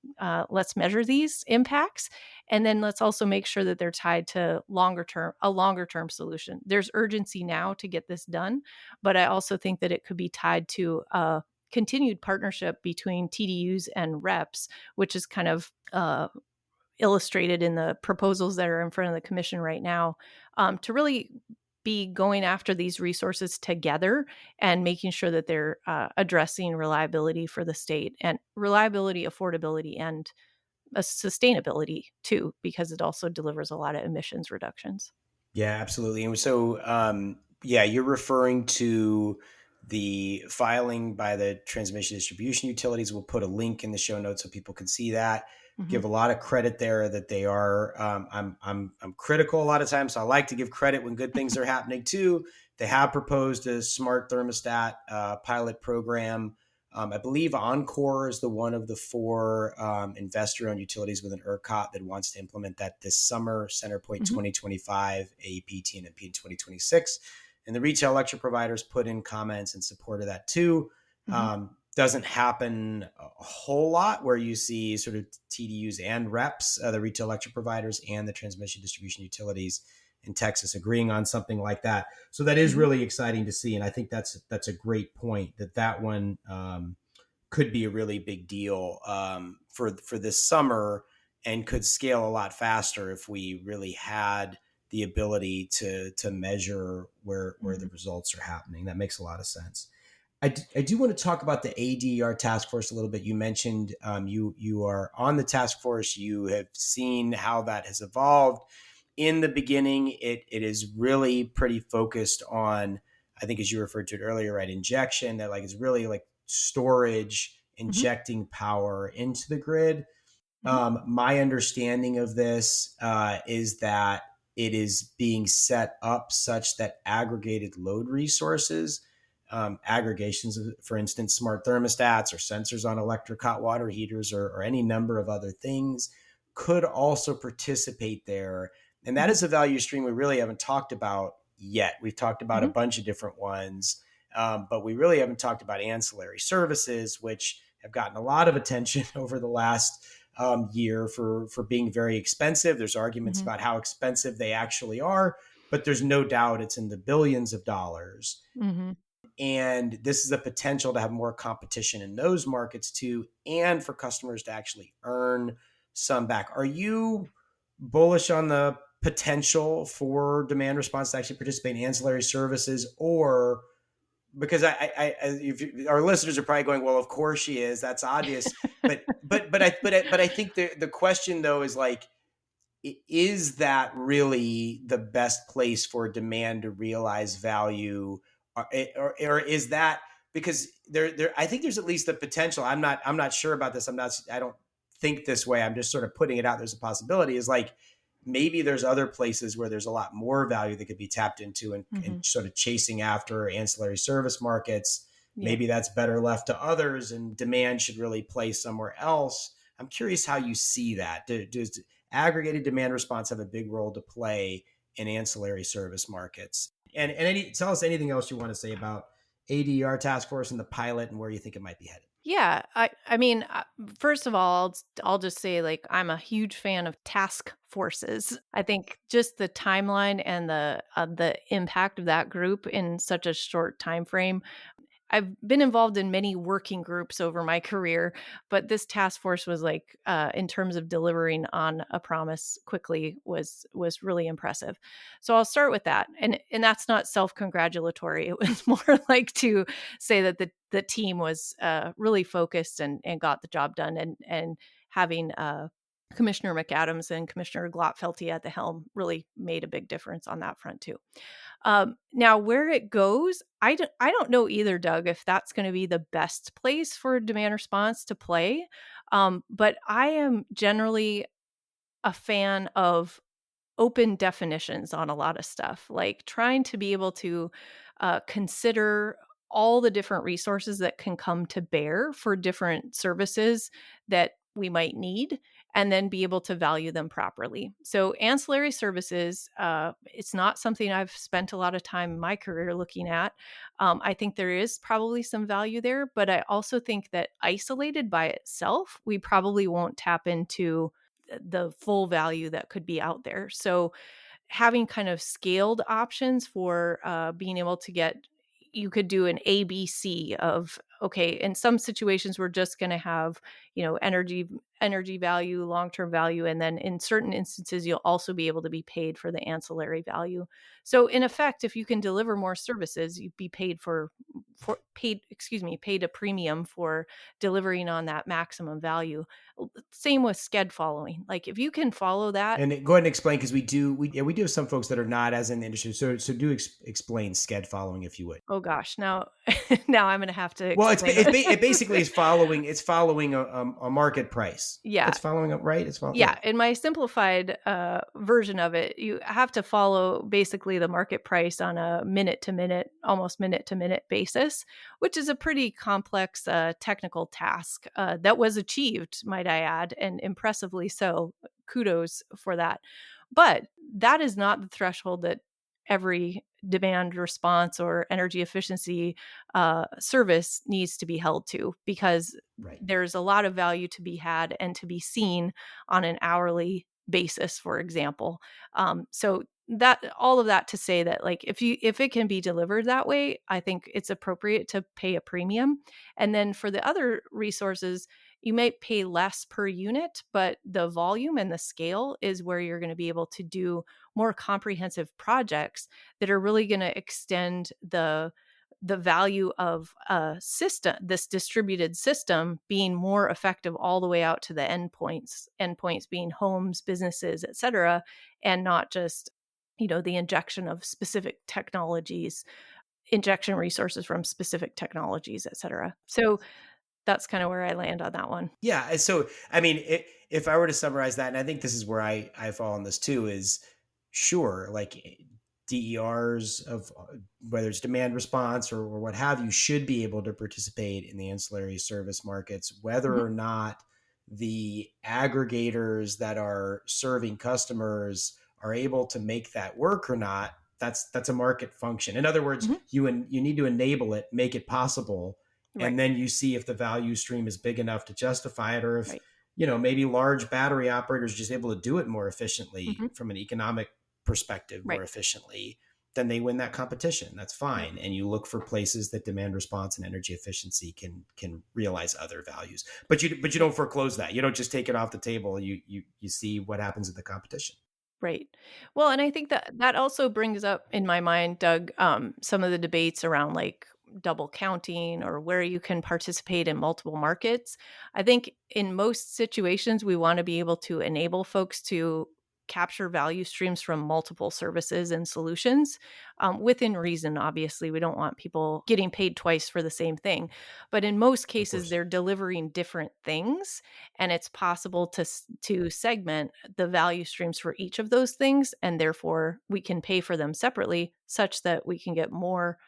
let's measure these impacts, and then let's also make sure that they're tied to a longer term solution. There's urgency now to get this done, but I also think that it could be tied to a continued partnership between TDUs and reps, which is kind of illustrated in the proposals that are in front of the commission right now, to really be going after these resources together and making sure that they're addressing reliability for the state, and reliability, affordability, and sustainability too, because it also delivers a lot of emissions reductions. Yeah, absolutely. And so, yeah, you're referring to the filing by the transmission distribution utilities. We'll put a link in the show notes so people can see that. Mm-hmm. Give a lot of credit there that they are. I'm critical a lot of times, so I like to give credit when good things are happening too. They have proposed a smart thermostat pilot program. I believe Encore is the one of the four investor-owned utilities within ERCOT that wants to implement that this summer. Centerpoint 2025, AEP, TNMP in 2026. And the retail electric providers put in comments in support of that too. Doesn't happen a whole lot where you see sort of TDUs and reps, the retail electric providers and the transmission distribution utilities in Texas agreeing on something like that. So that is really exciting to see. And I think that's a great point that one could be a really big deal for this summer, and could scale a lot faster if we really had the ability to measure where the results are happening. That makes a lot of sense. I do want to talk about the ADER task force a little bit. You mentioned you are on the task force. You have seen how that has evolved. In the beginning, it is really pretty focused on, I think as you referred to it earlier, right, injection, that like is really like storage, injecting power into the grid. My understanding of this is that it is being set up such that aggregated load resources, aggregations of, for instance, smart thermostats or sensors on electric hot water heaters or any number of other things, could also participate there. And that is a value stream we really haven't talked about yet. We've talked about a bunch of different ones, but we really haven't talked about ancillary services, which have gotten a lot of attention over the last year for being very expensive. There's arguments about how expensive they actually are, but there's no doubt it's in the billions of dollars. And this is a potential to have more competition in those markets too, and for customers to actually earn some back. Are you bullish on the potential for demand response to actually participate in ancillary services? Or because our listeners are probably going, well, of course she is. That's obvious. But I think the question though is like, is that really the best place for demand to realize value, or is that because there? I think there's at least the potential. I'm not sure about this. I don't think this way. I'm just sort of putting it out. There's a possibility is like, maybe there's other places where there's a lot more value that could be tapped into and sort of chasing after ancillary service markets. Yeah. Maybe that's better left to others and demand should really play somewhere else. I'm curious how you see that. Does aggregated demand response have a big role to play in ancillary service markets? And tell us anything else you want to say about ADER task force and the pilot and where you think it might be headed. Yeah, I mean, first of all, I'll just say, like, I'm a huge fan of task forces. I think just the timeline and the impact of that group in such a short time frame. I've been involved in many working groups over my career, but this task force was like, in terms of delivering on a promise quickly, was really impressive. So I'll start with that, and that's not self-congratulatory. It was more like to say that the team was really focused and got the job done, and having Commissioner McAdams and Commissioner Glotfelty at the helm really made a big difference on that front too. Now, where it goes, I don't know either, Doug, if that's going to be the best place for demand response to play. But I am generally a fan of open definitions on a lot of stuff, like trying to be able to consider all the different resources that can come to bear for different services that we might need, and then be able to value them properly. So ancillary services, it's not something I've spent a lot of time in my career looking at. I think there is probably some value there, but I also think that isolated by itself, we probably won't tap into the full value that could be out there. So having kind of scaled options for being able to get, you could do an ABC of, okay, in some situations we're just going to have, energy value, long-term value, and then in certain instances you'll also be able to be paid for the ancillary value. So in effect, if you can deliver more services, you'd be paid a premium for delivering on that maximum value. Same with sched following. Like if you can follow that. And go ahead and explain, because we do have some folks that are not as in the industry. So do explain sched following, if you would. Oh gosh, now now I'm going to have to Well, explain it basically is following a market price. Yeah. It's following up, right? Yeah, in my simplified version of it, you have to follow basically the market price on a almost minute to minute basis, which is a pretty complex technical task that was achieved, might I add, and impressively so. Kudos for that. But that is not the threshold that every demand response or energy efficiency service needs to be held to, because there's a lot of value to be had and to be seen on an hourly basis, for example. So that, all of that to say that, like, if it can be delivered that way, I think it's appropriate to pay a premium. And then for the other resources, you may pay less per unit, but the volume and the scale is where you're going to be able to do more comprehensive projects that are really going to extend the value of a system, this distributed system, being more effective all the way out to the endpoints being homes, businesses, et cetera, and not just, the injection of specific technologies, injection resources from specific technologies, et cetera. So that's kind of where I land on that one. Yeah. So, I mean, if I were to summarize that, and I think this is where I fall on this too, is sure, like DERs of whether it's demand response or what have you, should be able to participate in the ancillary service markets, whether or not the aggregators that are serving customers are able to make that work or not. That's a market function. In other words, you need to enable it, make it possible. And then you see if the value stream is big enough to justify it, or if, maybe large battery operators are just able to do it more efficiently from an economic perspective, more efficiently, then they win that competition. That's fine. And you look for places that demand response and energy efficiency can realize other values. But you don't foreclose that. You don't just take it off the table. You see what happens in the competition. Right. Well, and I think that also brings up in my mind, Doug, some of the debates around like double counting or where you can participate in multiple markets. I think in most situations, we want to be able to enable folks to capture value streams from multiple services and solutions within reason. Obviously, we don't want people getting paid twice for the same thing. But in most cases, they're delivering different things, and it's possible to segment the value streams for each of those things. And therefore, we can pay for them separately such that we can get more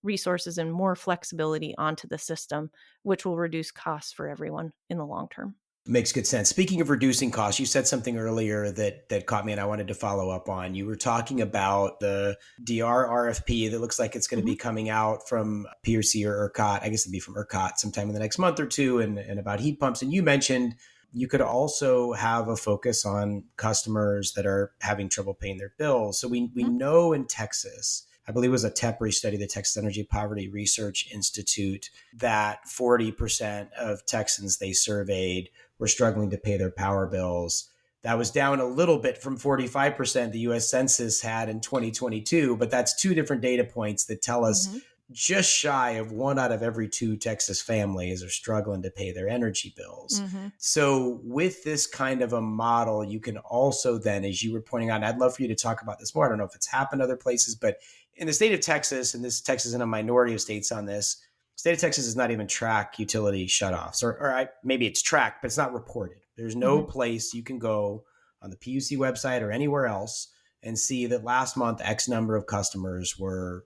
resources and more flexibility onto the system, which will reduce costs for everyone in the long term. Makes good sense. Speaking of reducing costs, you said something earlier that caught me and I wanted to follow up on. You were talking about the DR RFP that looks like it's going to be coming out from PUC or ERCOT. I guess it'd be from ERCOT sometime in the next month or two, and about heat pumps. And you mentioned you could also have a focus on customers that are having trouble paying their bills. So we know in Texas, I believe it was a TEPRI study, the Texas Energy Poverty Research Institute, that 40% of Texans they surveyed were struggling to pay their power bills. That was down a little bit from 45% the U.S. Census had in 2022, but that's two different data points that tell us just shy of 1 out of every 2 Texas families are struggling to pay their energy bills. So with this kind of a model, you can also then, as you were pointing out, I'd love for you to talk about this more. I don't know if it's happened other places, but in the state of Texas, and Texas is in a minority of states on this, state of Texas does not even track utility shutoffs, or maybe it's tracked, but it's not reported. There's no place you can go on the PUC website or anywhere else and see that last month X number of customers were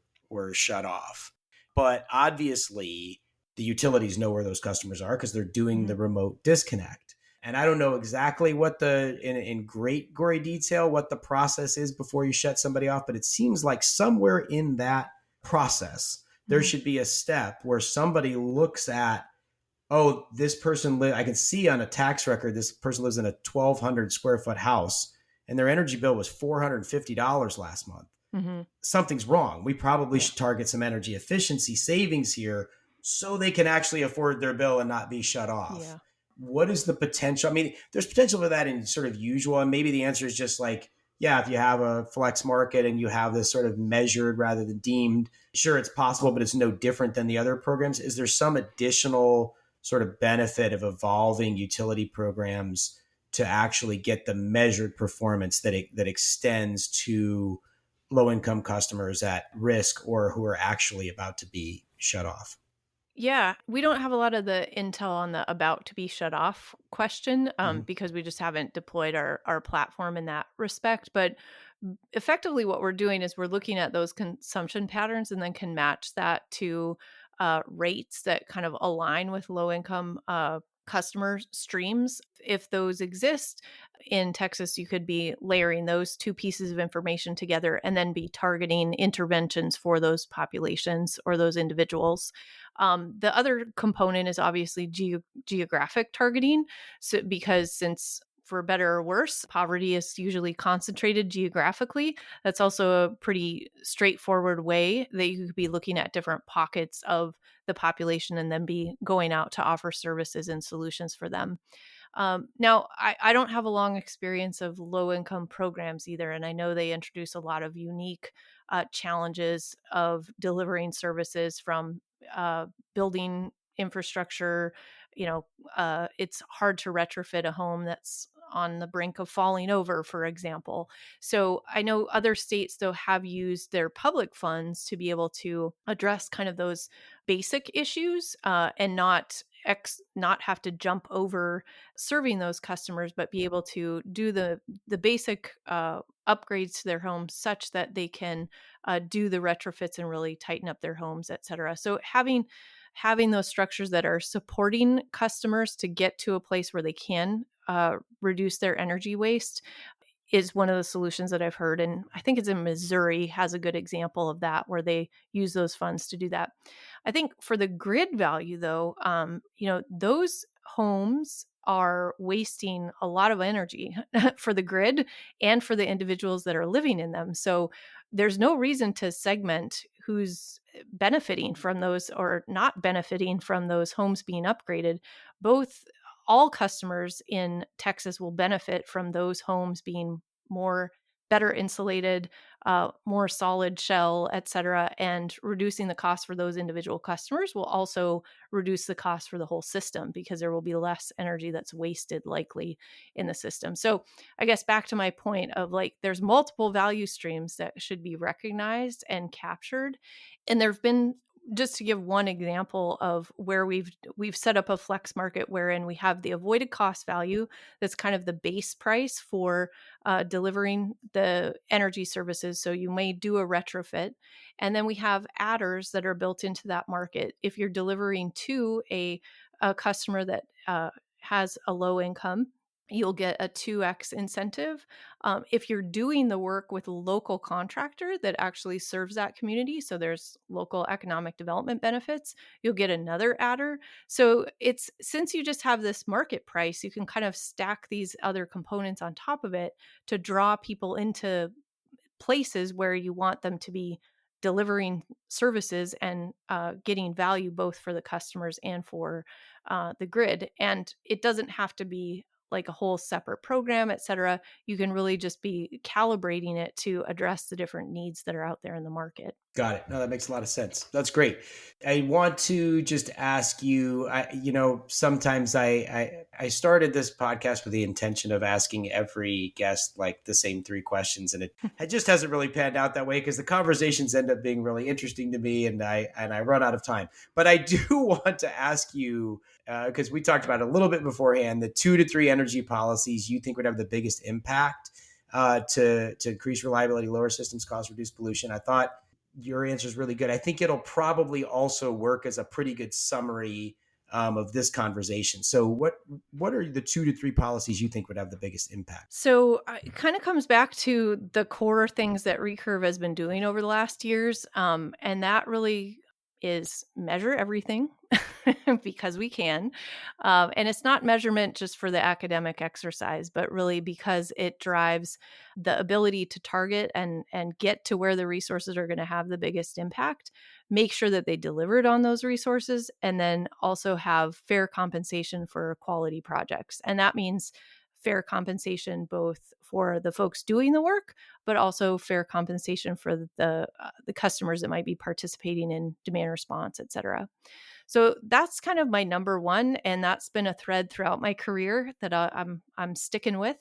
shut off. But obviously, the utilities know where those customers are because they're doing the remote disconnect. And I don't know exactly what in great gory detail, what the process is before you shut somebody off, but it seems like somewhere in that process, there should be a step where somebody looks at, oh, this person I can see on a tax record, this person lives in a 1,200 square foot house and their energy bill was $450 last month. Mm-hmm. Something's wrong. We probably should target some energy efficiency savings here so they can actually afford their bill and not be shut off. Yeah. What is the potential? I mean, there's potential for that in sort of usual, and maybe the answer is just like, yeah, if you have a flex market and you have this sort of measured rather than deemed, sure, it's possible, but it's no different than the other programs. Is there some additional sort of benefit of evolving utility programs to actually get the measured performance that extends to low-income customers at risk or who are actually about to be shut off? Yeah, we don't have a lot of the intel on the about to be shut off question because we just haven't deployed our platform in that respect. But effectively, what we're doing is we're looking at those consumption patterns and then can match that to rates that kind of align with low income customer streams. If those exist in Texas, you could be layering those two pieces of information together and then be targeting interventions for those populations or those individuals. The other component is obviously geographic targeting. So, because since for better or worse, poverty is usually concentrated geographically. That's also a pretty straightforward way that you could be looking at different pockets of the population and then be going out to offer services and solutions for them. Now, I don't have a long experience of low income programs either. And I know they introduce a lot of unique challenges of delivering services from building infrastructure. It's hard to retrofit a home that's on the brink of falling over, for example. So I know other states, though, have used their public funds to be able to address kind of those basic issues and not have to jump over serving those customers, but be able to do the basic upgrades to their homes such that they can do the retrofits and really tighten up their homes, et cetera. So having those structures that are supporting customers to get to a place where they can reduce their energy waste is one of the solutions that I've heard. And I think it's in Missouri has a good example of that, where they use those funds to do that. I think for the grid value, though, those homes are wasting a lot of energy for the grid and for the individuals that are living in them. So there's no reason to segment who's benefiting from those or not benefiting from those homes being upgraded. All customers in Texas will benefit from those homes being better insulated, more solid shell, et cetera, and reducing the cost for those individual customers will also reduce the cost for the whole system because there will be less energy that's wasted likely in the system. So I guess back to my point of like, there's multiple value streams that should be recognized and captured. And there've been, just to give one example of where we've set up a flex market wherein we have the avoided cost value that's kind of the base price for delivering the energy services. So you may do a retrofit, and then we have adders that are built into that market. If you're delivering to a customer that has a low income, you'll get a 2x incentive. If you're doing the work with a local contractor that actually serves that community, so there's local economic development benefits, you'll get another adder. So since you just have this market price, you can kind of stack these other components on top of it to draw people into places where you want them to be delivering services and getting value both for the customers and for the grid. And it doesn't have to be like a whole separate program, et cetera. You can really just be calibrating it to address the different needs that are out there in the market. Got it. No, that makes a lot of sense. That's great. I want to just ask you, sometimes I started this podcast with the intention of asking every guest like the same three questions, and it just hasn't really panned out that way because the conversations end up being really interesting to me, and I run out of time. But I do want to ask you, because we talked about it a little bit beforehand, the 2 to 3 energy policies you think would have the biggest impact to increase reliability, lower systems costs, reduce pollution. I thought your answer is really good. I think it'll probably also work as a pretty good summary of this conversation. So what are the 2 to 3 policies you think would have the biggest impact? So it kind of comes back to the core things that Recurve has been doing over the last years. And that really is measure everything because we can. And it's not measurement just for the academic exercise, but really because it drives the ability to target and get to where the resources are going to have the biggest impact, make sure that they delivered on those resources, and then also have fair compensation for quality projects. And that means fair compensation both for the folks doing the work, but also fair compensation for the customers that might be participating in demand response, et cetera. So that's kind of my number one, and that's been a thread throughout my career that I'm sticking with.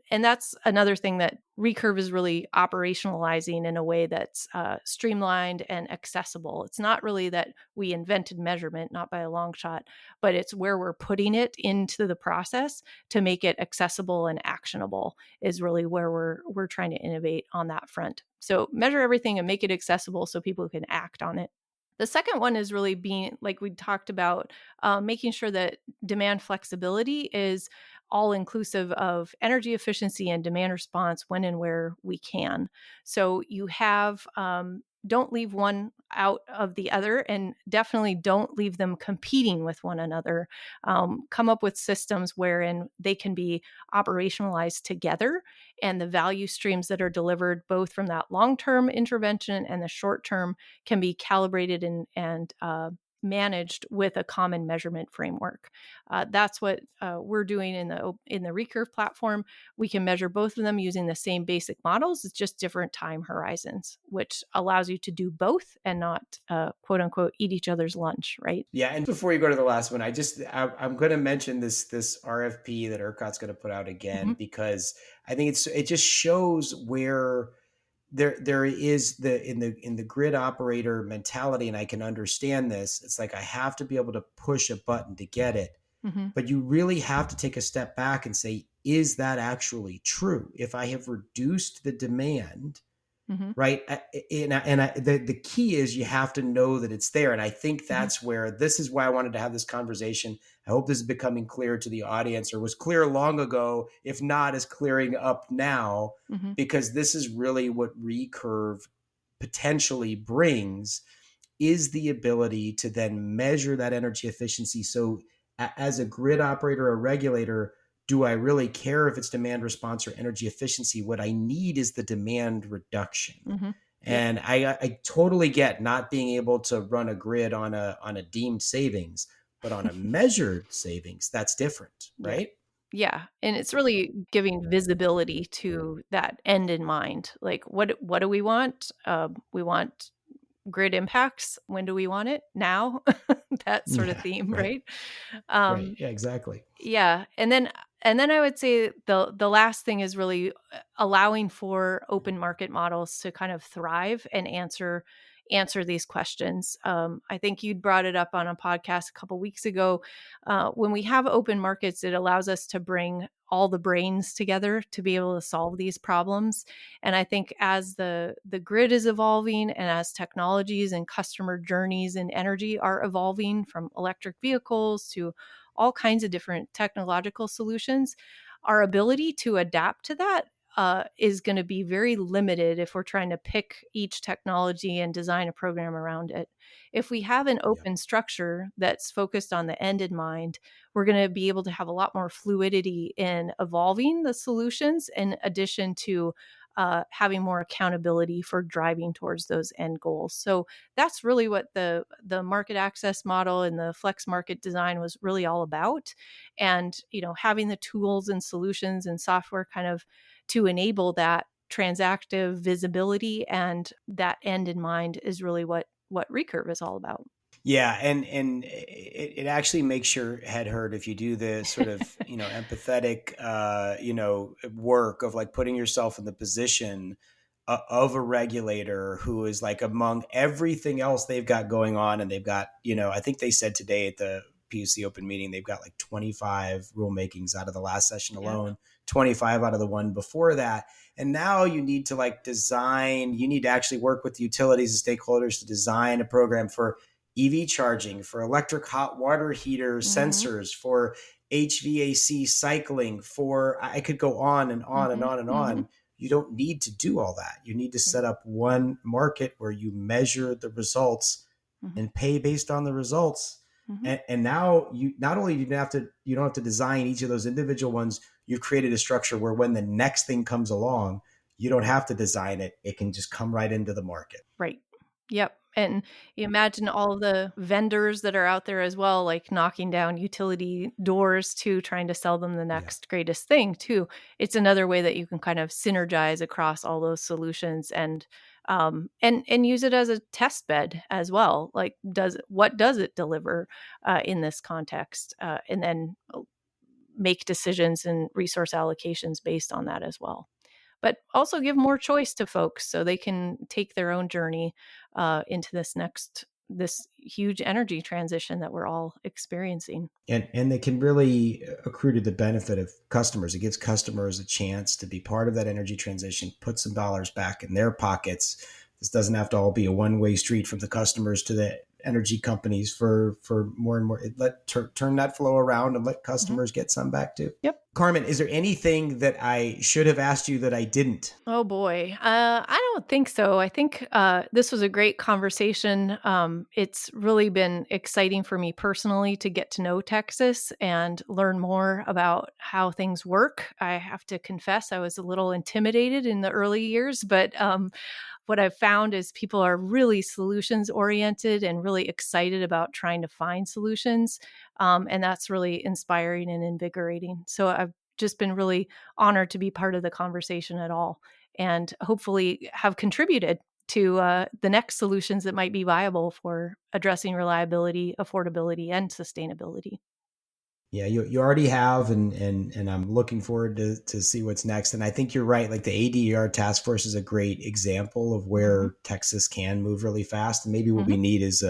And that's another thing that Recurve is really operationalizing in a way that's streamlined and accessible. It's not really that we invented measurement, not by a long shot, but it's where we're putting it into the process to make it accessible and actionable is really where we're trying to innovate on that front. So measure everything and make it accessible so people can act on it. The second one is really being, like we talked about, making sure that demand flexibility is all inclusive of energy efficiency and demand response when and where we can. So you have, don't leave one out of the other, and definitely don't leave them competing with one another. Come up with systems wherein they can be operationalized together, and the value streams that are delivered both from that long-term intervention and the short-term can be calibrated and managed with a common measurement framework. That's what we're doing in the Recurve platform. We can measure both of them using the same basic models. It's just different time horizons, which allows you to do both and not quote unquote eat each other's lunch, right? Yeah, and before you go to the last one, I'm going to mention this RFP that ERCOT's going to put out again, Mm-hmm. because I think it just shows where there is in the grid operator mentality, and I can understand this. It's like I have to be able to push a button to get it, Mm-hmm. but you really have to take a step back and say, is that actually true? If I have reduced the demand, Mm-hmm. right? The key is you have to know that it's there. And I think Mm-hmm. that's where, this is why I wanted to have this conversation. I hope this is becoming clear to the audience, or was clear long ago, if not, is clearing up now, Mm-hmm. because this is really what Recurve potentially brings, is the ability to then measure that energy efficiency. So as a grid operator or regulator, do I really care if it's demand response or energy efficiency? What I need is the demand reduction. Mm-hmm. Yeah. And I totally get not being able to run a grid on a deemed savings, but on a measured savings, that's different, Yeah. right? Yeah. And it's really giving visibility to that end in mind. Like, what do we want? We want grid impacts. When do we want it? Now. That sort of Yeah, theme, right, right? right. Um, Yeah, exactly. yeah. And then I would say the last thing is really allowing for open market models to kind of thrive and answer these questions. I think you'd brought it up on a podcast a couple weeks ago. When we have open markets, it allows us to bring all the brains together to be able to solve these problems. And I think as the grid is evolving, and as technologies and customer journeys in energy are evolving from electric vehicles to all kinds of different technological solutions, our ability to adapt to that is going to be very limited if we're trying to pick each technology and design a program around it. If we have an Yeah. open structure that's focused on the end in mind, we're going to be able to have a lot more fluidity in evolving the solutions, in addition to having more accountability for driving towards those end goals. So that's really what the market access model and the flex market design was really all about. And having the tools and solutions and software kind of to enable that transactive visibility and that end in mind is really what Recurve is all about. Yeah, and it actually makes your head hurt if you do the sort of empathetic work of like putting yourself in the position of a regulator who is like, among everything else they've got going on, and they've got I think they said today at the PUC open meeting they've got like 25 rulemakings out of the last session Yeah. alone, 25 out of the one before that. And now you need to actually work with the utilities and stakeholders to design a program for EV charging, for electric hot water heater sensors, for HVAC cycling, for I could go on and on and on and on. You don't need to do all that. You need to set up one market where you measure the results and pay based on the results. And now you not only you don't have to design each of those individual ones. You've created a structure where when the next thing comes along, you don't have to design it. It can just come right into the market. Right. Yep. And you imagine all the vendors that are out there as well, like knocking down utility doors too, trying to sell them the next greatest thing too. It's another way that you can kind of synergize across all those solutions and use it as a test bed as well. Like, what does it deliver in this context, and then make decisions and resource allocations based on that as well. But also give more choice to folks so they can take their own journey into this huge energy transition that we're all experiencing. And they can really accrue to the benefit of customers. It gives customers a chance to be part of that energy transition, put some dollars back in their pockets. This doesn't have to all be a one-way street from the customers to the energy companies for more and more. Turn that flow around and let customers get some back too. Yep. Carmen, is there anything that I should have asked you that I didn't? Oh boy. I don't think so. I think this was a great conversation. It's really been exciting for me personally to get to know Texas and learn more about how things work. I have to confess, I was a little intimidated in the early years, but what I've found is people are really solutions oriented and really excited about trying to find solutions. And that's really inspiring and invigorating. So I've just been really honored to be part of the conversation at all, and hopefully have contributed to the next solutions that might be viable for addressing reliability, affordability, and sustainability. Yeah, you already have, and I'm looking forward to see what's next. And I think you're right. Like the ADER task force is a great example of where Texas can move really fast. And maybe what we need is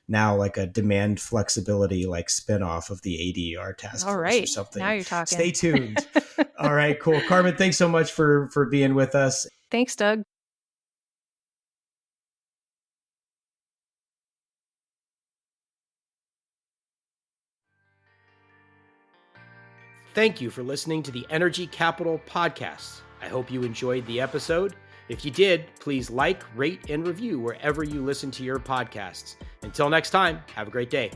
now like a demand flexibility, like spinoff of the ADER task force or something. Now you're talking. Stay tuned. All right, cool. Carmen, thanks so much for being with us. Thanks, Doug. Thank you for listening to the Energy Capital Podcast. I hope you enjoyed the episode. If you did, please like, rate, and review wherever you listen to your podcasts. Until next time, have a great day.